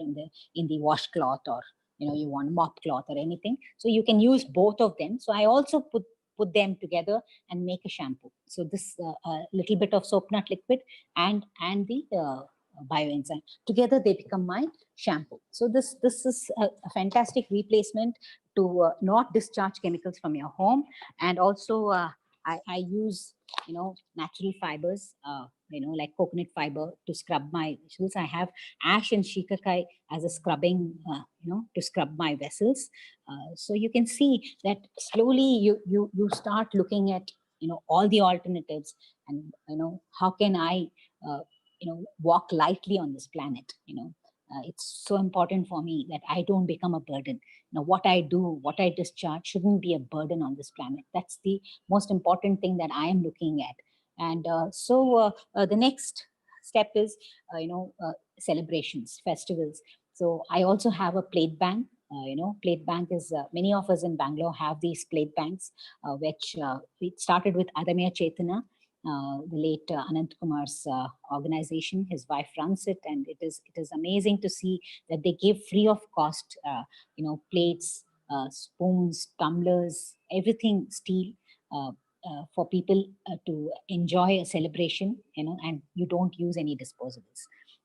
in the washcloth, or you want mop cloth or anything. So you can use both of them. So I also put them together and make a shampoo. So this little bit of soap nut liquid and the bioenzyme together, they become my shampoo. So this is a fantastic replacement to not discharge chemicals from your home. And also I use natural fibers, like coconut fiber, to scrub my vessels. I have ash and shikakai as a scrubbing, to scrub my vessels. So you can see that slowly you start looking at all the alternatives, and how can I walk lightly on this planet. It's so important for me that I don't become a burden. What I do, what I discharge shouldn't be a burden on this planet. That's the most important thing that I am looking at. And so the next step is celebrations, festivals. So I also have a plate bank. Plate bank is, many of us in Bangalore have these plate banks, which it started with Adamya Chetana, the late Anant Kumar's organization. His wife runs it, and it is amazing to see that they give free of cost, plates, spoons, tumblers, everything steel, uh, for people to enjoy a celebration, and you don't use any disposables.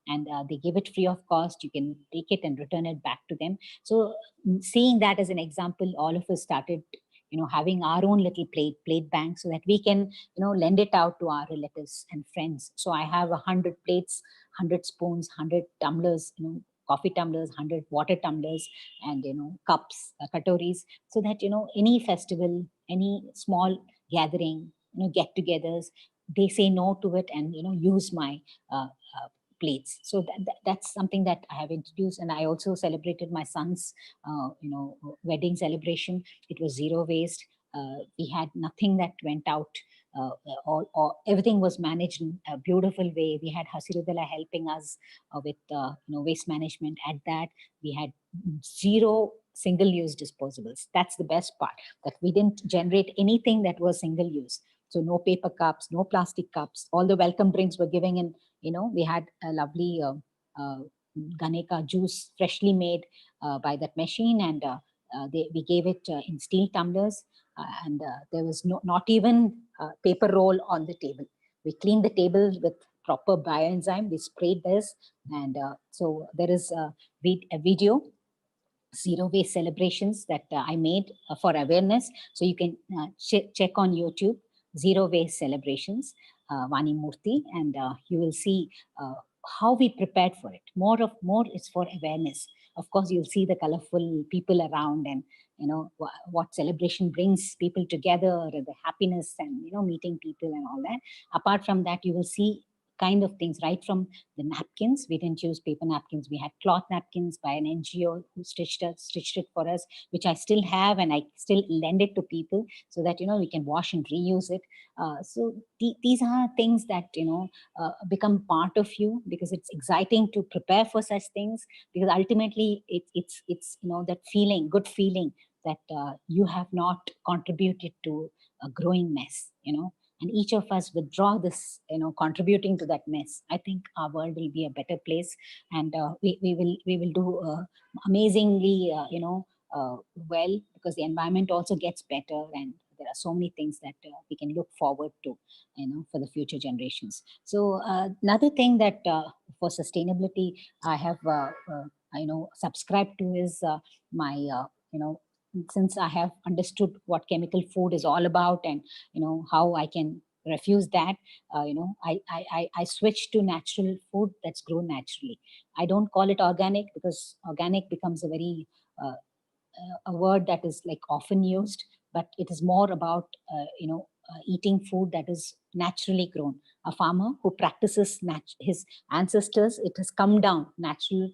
And they give it free of cost. You can take it and return it back to them. So seeing that as an example, all of us started, having our own little plate bank, so that we can, lend it out to our relatives and friends. So I have 100 plates, 100 spoons, 100 tumblers, coffee tumblers, 100 water tumblers, and cups, katoris, so that any festival, any small gathering, get-togethers, they say no to it and use my plates. So that's something that I have introduced. And I also celebrated my son's wedding celebration. It was zero waste. We had nothing that went out. All everything was managed in a beautiful way. We had Hasirudala helping us with waste management. At that, we had zero single-use disposables. That's the best part, that we didn't generate anything that was single-use. So no paper cups, no plastic cups. All the welcome drinks were giving in. We had a lovely Ganeka juice, freshly made by that machine, and we gave it in steel tumblers, and there was not even paper roll on the table. We cleaned the table with proper bioenzyme. We sprayed this, and so there is a video, zero waste celebrations, that I made for awareness. So you can check on YouTube, zero waste celebrations, Vani Murthy, and you will see how we prepared for it. More is for awareness. Of course, you'll see the colorful people around, and what celebration brings people together, the happiness, and meeting people and all that. Apart from that, you will see kind of things, right from the napkins. We didn't use paper napkins. We had cloth napkins by an NGO who stitched it for us, which I still have, and I still lend it to people so that we can wash and reuse it. So these are things that become part of you, because it's exciting to prepare for such things, because ultimately it's that feeling, good feeling, that you have not contributed to a growing mess, and each of us withdraw this, contributing to that mess. I think our world will be a better place, and we will do amazingly, well, because the environment also gets better, and there are so many things that we can look forward to, for the future generations. So another thing that for sustainability I have, subscribed to is my, since I have understood what chemical food is all about, and how I can refuse that, I switched to natural food that's grown naturally. I don't call it organic, because organic becomes a very a word that is like often used, but it is more about eating food that is naturally grown. A farmer who practices his ancestors, it has come down natural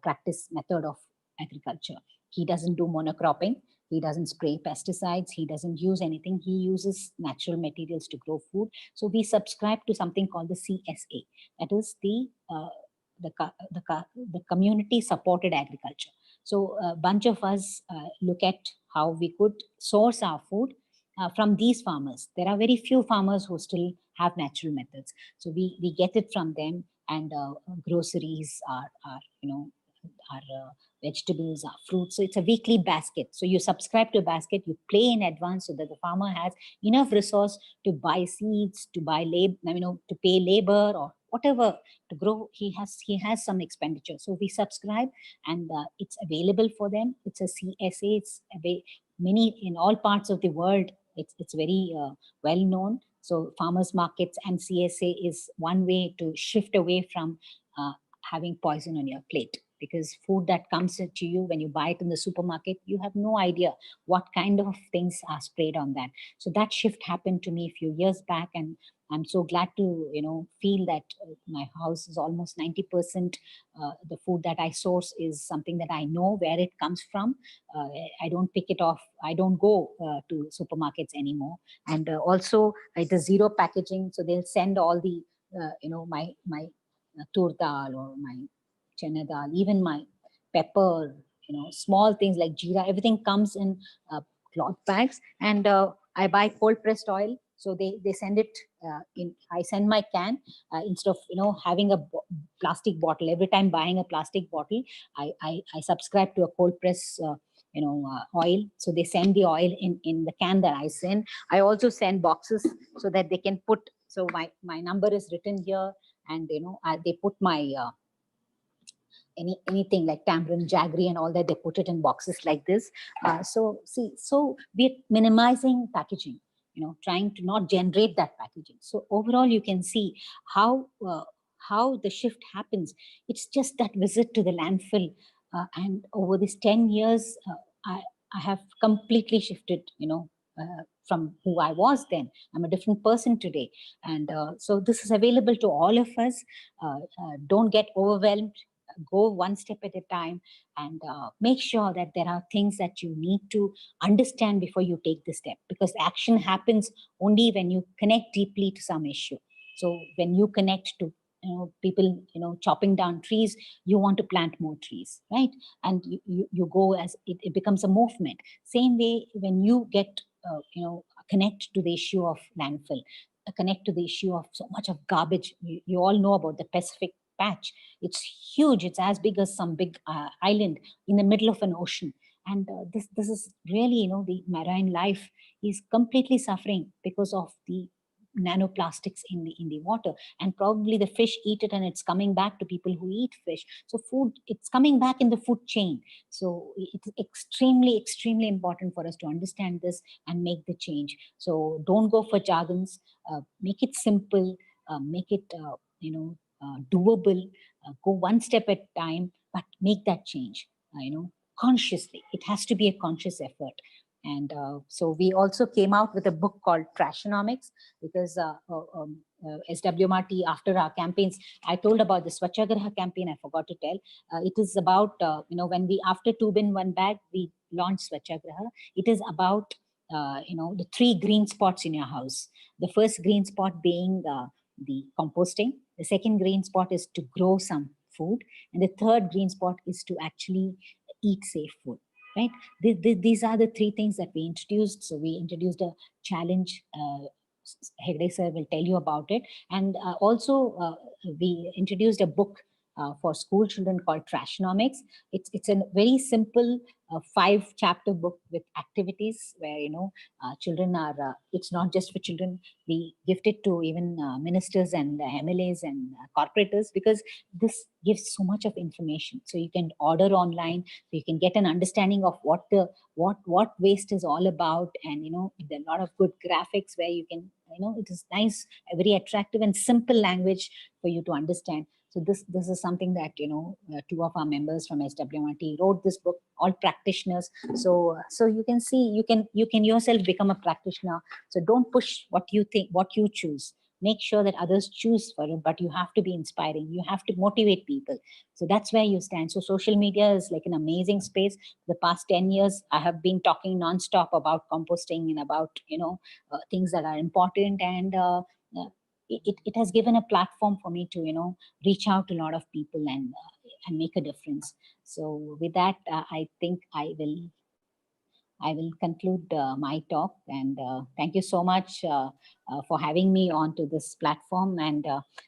practice method of agriculture. He doesn't do monocropping. He doesn't spray pesticides. He doesn't use anything. He uses natural materials to grow food. So we subscribe to something called the CSA. That is the community supported agriculture. So a bunch of us look at how we could source our food from these farmers. There are very few farmers who still have natural methods. So we get it from them, and groceries are our vegetables, our fruits. So it's a weekly basket. So you subscribe to a basket, you pay in advance, so that the farmer has enough resource to buy seeds, to buy to pay labor or whatever to grow. He has some expenditure. So we subscribe, and it's available for them. It's a CSA. It's many in all parts of the world. It's very well known. So farmers markets and CSA is one way to shift away from having poison on your plate, because food that comes to you when you buy it in the supermarket, you have no idea what kind of things are sprayed on that. So that shift happened to me a few years back, and I'm so glad to feel that my house is almost 90%. The food that I source is something that I know where it comes from. I don't pick it off. I don't go to supermarkets anymore. And also it is zero packaging, so they'll send all the my tur dal or my chana dal, even my pepper, small things like jeera, everything comes in cloth bags. And I buy cold pressed oil. So they send it I send my can instead of, having a plastic bottle. Every time buying a plastic bottle, I subscribe to a cold press, oil. So they send the oil in the can that I send. I also send boxes so that they can put, so my number is written here, and, they put my, anything like tamarind, jaggery, and all that, they put it in boxes like this. So we're minimizing packaging, trying to not generate that packaging. So overall, you can see how the shift happens. It's just that visit to the landfill, and over these 10 years, I have completely shifted, from who I was then. I'm a different person today. And so this is available to all of us. Don't get overwhelmed. Go one step at a time, and make sure that there are things that you need to understand before you take the step, because action happens only when you connect deeply to some issue. So when you connect to, people, chopping down trees, you want to plant more trees, right? And you go, as it becomes a movement. Same way, when you get connect to the issue of landfill, connect to the issue of so much of garbage. You all know about the Pacific patch. It's huge. It's as big as some big island in the middle of an ocean. And this is really, the marine life is completely suffering because of the nanoplastics in the water. And probably the fish eat it, and it's coming back to people who eat fish. So food, it's coming back in the food chain. So it's extremely important for us to understand this and make the change. So don't go for jargons. Make it simple. Make it doable. Go one step at a time, but make that change, consciously. It has to be a conscious effort. And so we also came out with a book called Trashonomics, because SWMRT, after our campaigns, I told about the Swachhagraha campaign, I forgot to tell. It is about, when we, after 2 bin 1 bag, we launched Swachhagraha. It is about, the 3 green spots in your house. The first green spot being the composting. The second green spot is to grow some food. And the third green spot is to actually eat safe food, right? These are the 3 things that we introduced. So we introduced a challenge. Hegde sir will tell you about it. And also we introduced a book for school children called Trashonomics. It's a very simple 5-chapter book with activities where, children are, it's not just for children. We gift it to even ministers and MLAs and corporators, because this gives so much of information. So you can order online, so you can get an understanding of what waste is all about. And, there are a lot of good graphics where you can, it is nice, very attractive and simple language for you to understand. So this is something that, 2 of our members from SWMRT wrote this book, all practitioners. So you can see, you can yourself become a practitioner. So don't push what you think, what you choose. Make sure that others choose for it, but you have to be inspiring. You have to motivate people. So that's where you stand. So social media is like an amazing space. The past 10 years, I have been talking nonstop about composting and about, things that are important. And it has given a platform for me to, reach out to a lot of people and make a difference. So with that, I think I will conclude my talk. And thank you so much for having me onto this platform. And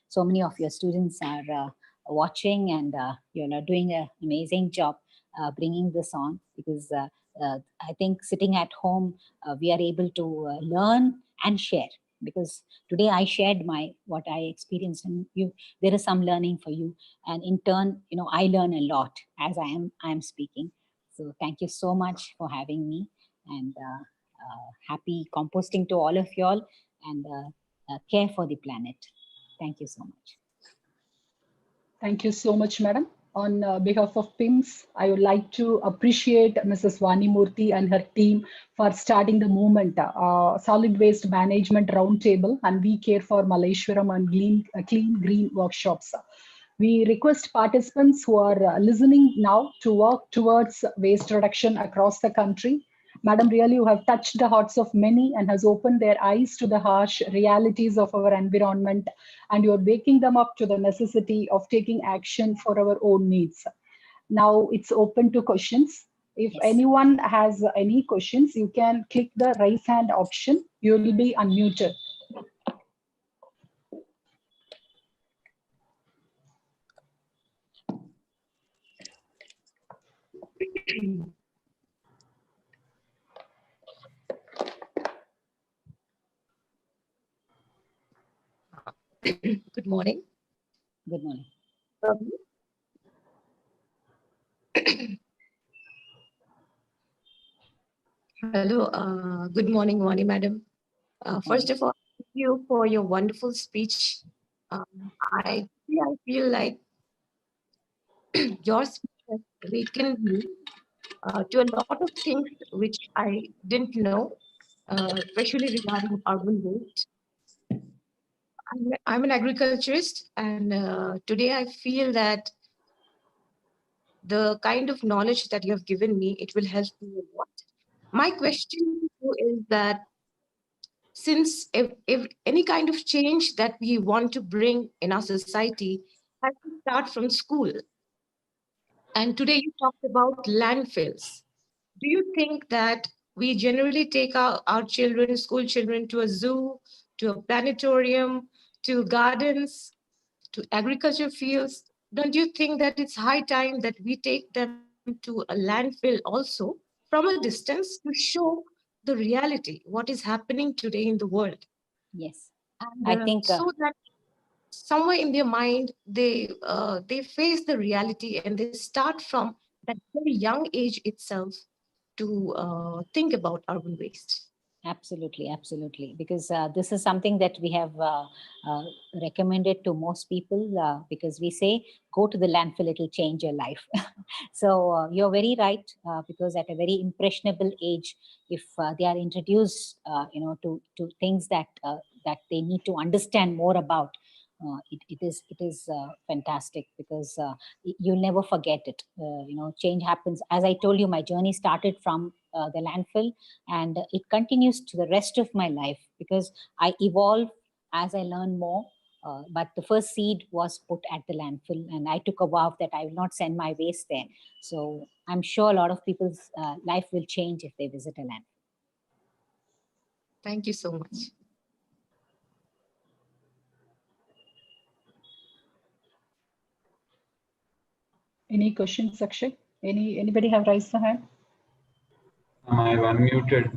so many of your students are watching, and you're doing an amazing job bringing this on, because I think sitting at home, we are able to learn and share. Because today I shared what I experienced, and there is some learning for you. And in turn, I learn a lot as I am speaking. So thank you so much for having me, and happy composting to all of y'all, and care for the planet. Thank you so much. Thank you so much, madam. On behalf of PIMS, I would like to appreciate Mrs. Vani Murthy and her team for starting the movement, Solid Waste Management Roundtable and We Care for Malleshwaram and Clean Green workshops. We request participants who are listening now to work towards waste reduction across the country. Madam, really, you have touched the hearts of many and has opened their eyes to the harsh realities of our environment, and you're waking them up to the necessity of taking action for our own needs. Now it's open to questions. If Yes. anyone has any questions, you can click the raise hand option. You will be unmuted. Good morning. Good morning. Hello. Good morning, Vani madam. First of all, thank you for your wonderful speech. I feel like your speech has awakened me to a lot of things which I didn't know, especially regarding urban waste. I'm an agriculturist, and today I feel that the kind of knowledge that you have given me, it will help me a lot. My question to you is that since if any kind of change that we want to bring in our society has to start from school, and today you talked about landfills, do you think that we generally take our children, school children, to a zoo, to a planetarium, to gardens, to agriculture fields? Don't you think that it's high time that we take them to a landfill also from a distance to show the reality, what is happening today in the world? Yes. And I think so that somewhere in their mind, they face the reality and they start from that very young age itself to think about urban waste. absolutely, absolutely. Because this is something that we have recommended to most people because we say, go to the landfill, it'll change your life. So you're very right because at a very impressionable age, if they are introduced, to things that that they need to understand more about, it is fantastic because you'll never forget it. Change happens. As I told you, my journey started from the landfill, and it continues to the rest of my life because I evolve as I learn more. But the first seed was put at the landfill, and I took a vow that I will not send my waste there. So I'm sure a lot of people's life will change if they visit a landfill. Thank you so much. Any questions, Akshay? Anybody have raised the hand? I've unmuted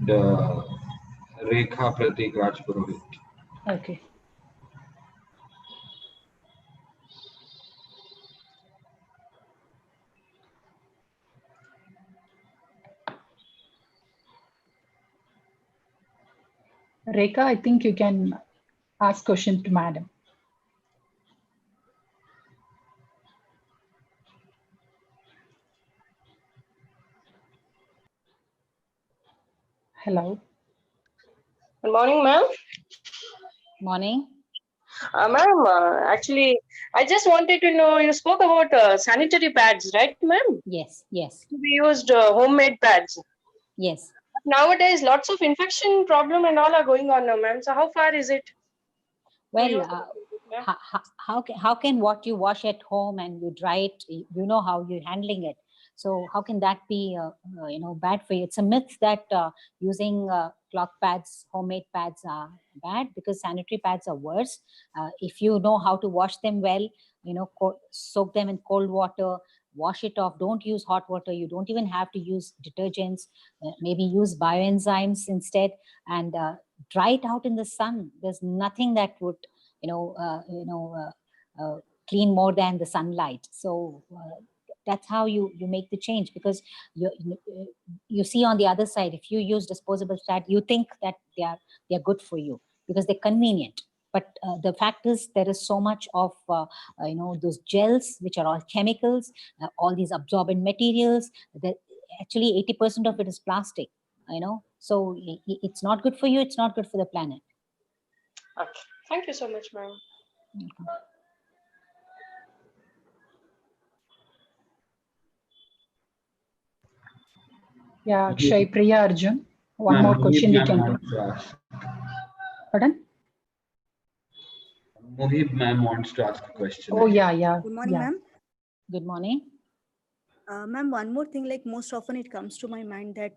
Rekha Pratik Rajpurohit. Okay. Rekha, I think you can ask question to madam. Hello. Good morning, ma'am. Morning. Ma'am, actually, I just wanted to know, you spoke about sanitary pads, right, ma'am? Yes, yes, We used homemade pads. yes. Nowadays, lots of infection problem and all are going on now, ma'am. So how far is it? Well, how can what you wash at home and you dry it, you know how you're handling it. So how can that be, bad for you? It's a myth that using cloth pads, homemade pads are bad because sanitary pads are worse. If you know how to wash them well, soak them in cold water, wash it off. Don't use hot water. You don't even have to use detergents. Maybe use bioenzymes instead, and dry it out in the sun. There's nothing that would clean more than the sunlight. So that's how you make the change, because you see on the other side, if you use disposable pad, you think that they're good for you because they're convenient. But the fact is, there is so much of those gels which are all chemicals, all these absorbent materials. That actually 80% of it is plastic. So it's not good for you. It's not good for the planet. Okay. Thank you so much, ma'am. Yeah, Akshay, Priya, Arjun. One more question we can do. Pardon? Mohib ma'am wants to ask a question. Oh, yeah. Good morning, yeah. ma'am. Good morning. Ma'am, one more thing, like most often it comes to my mind that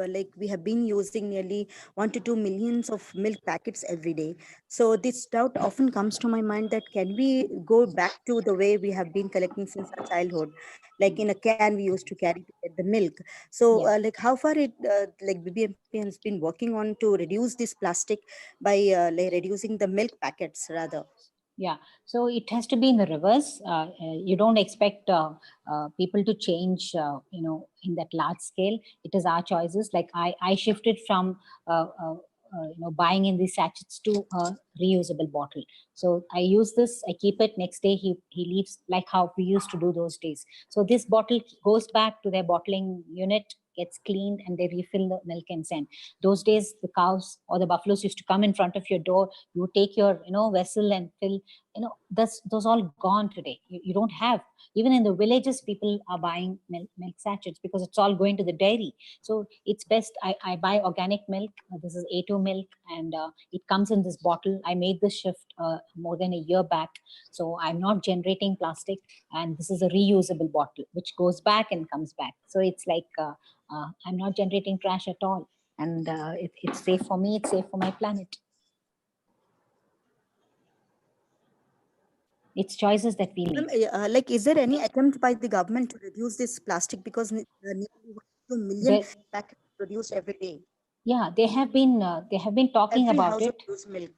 like we have been using nearly 1 to 2 millions of milk packets every day. So this doubt often comes to my mind that can we go back to the way we have been collecting since our childhood? Like in a can we used to carry to get the milk. So Yeah. like how far it like BBMP has been working on to reduce this plastic by like reducing the milk packets rather. Yeah, so it has to be in the reverse. You don't expect people to change, in that large scale. It is our choices. Like I shifted from, buying in these sachets to a reusable bottle. So I use this. I keep it. Next day he leaves, like how we used to do those days. So this bottle goes back to their bottling unit, gets cleaned, and they refill the milk and send. Those days, the cows or the buffaloes used to come in front of your door. You would take your vessel and fill. Those all gone today. You don't have, even in the villages, people are buying milk sachets because it's all going to the dairy. So it's best I buy organic milk. This is A2 milk, and it comes in this bottle. I made this shift more than a year back, so I'm not generating plastic, and this is a reusable bottle which goes back and comes back. So it's like I'm not generating trash at all, and it's safe for me, it's safe for my planet. It's choices that we Ma'am, make. like, is there any attempt by the government to reduce this plastic because nearly 1 to 2 million The, packets produced every day? yeah, they have been talking Every about household it. use milk.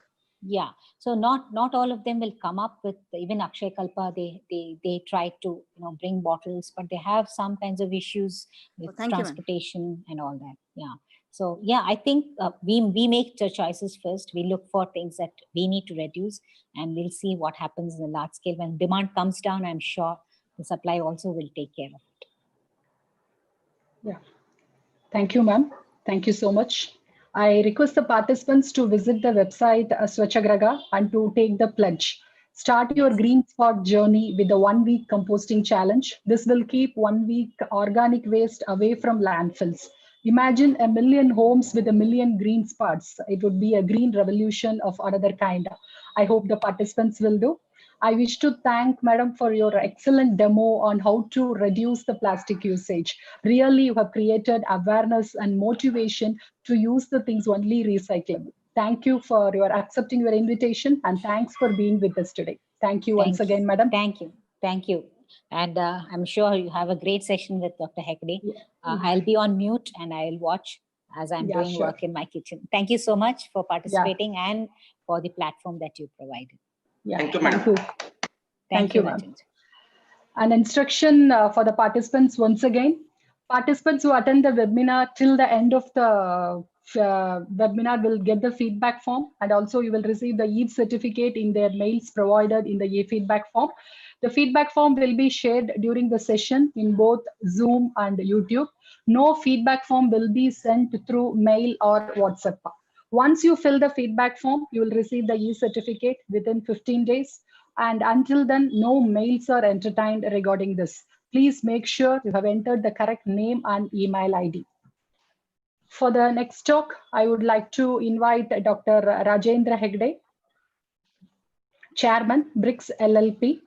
Yeah, so not all of them will come up with, even Akshay Kalpa, they try to bring bottles, but they have some kinds of issues with Oh, thank you, ma'am. transportation and all that. Yeah, so yeah, I think we make the choices first. We look for things that we need to reduce, and we'll see what happens in the large scale. When demand comes down, I'm sure the supply also will take care of it. Yeah. Thank you, ma'am. Thank you so much. I request the participants to visit the website Swachhagraha and to take the pledge. Start your green spot journey with the 1 week composting challenge. This will keep 1 week organic waste away from landfills. Imagine a million homes with a million green spots. It would be a green revolution of another kind. I hope the participants will do. I wish to thank Madam for your excellent demo on how to reduce the plastic usage. Really, you have created awareness and motivation to use the things only recyclable. Thank you for your accepting your invitation, and thanks for being with us today. Thank you once Thank you. again, Madam. Thank you. And I'm sure you have a great session with Dr. Hegde. Yeah. I'll be on mute and I'll watch as I'm Yeah, doing sure. work in my kitchen. Thank you so much for Yeah. participating and for the platform that you provided. Yeah. Thank you, Thank madam. you. Thank you, ma'am. Rajendra. An instruction for the participants once again. Participants who attend the webinar till the end of the webinar will get the feedback form, and also you will receive the EAT certificate in their mails provided in the feedback form. The feedback form will be shared during the session in both Zoom and YouTube. No feedback form will be sent through mail or WhatsApp. Once you fill the feedback form, you will receive the e-certificate within 15 days. And until then, no mails are entertained regarding this. Please make sure you have entered the correct name and email ID. For the next talk, I would like to invite Dr. Rajendra Hegde, Chairman, BRICS LLP.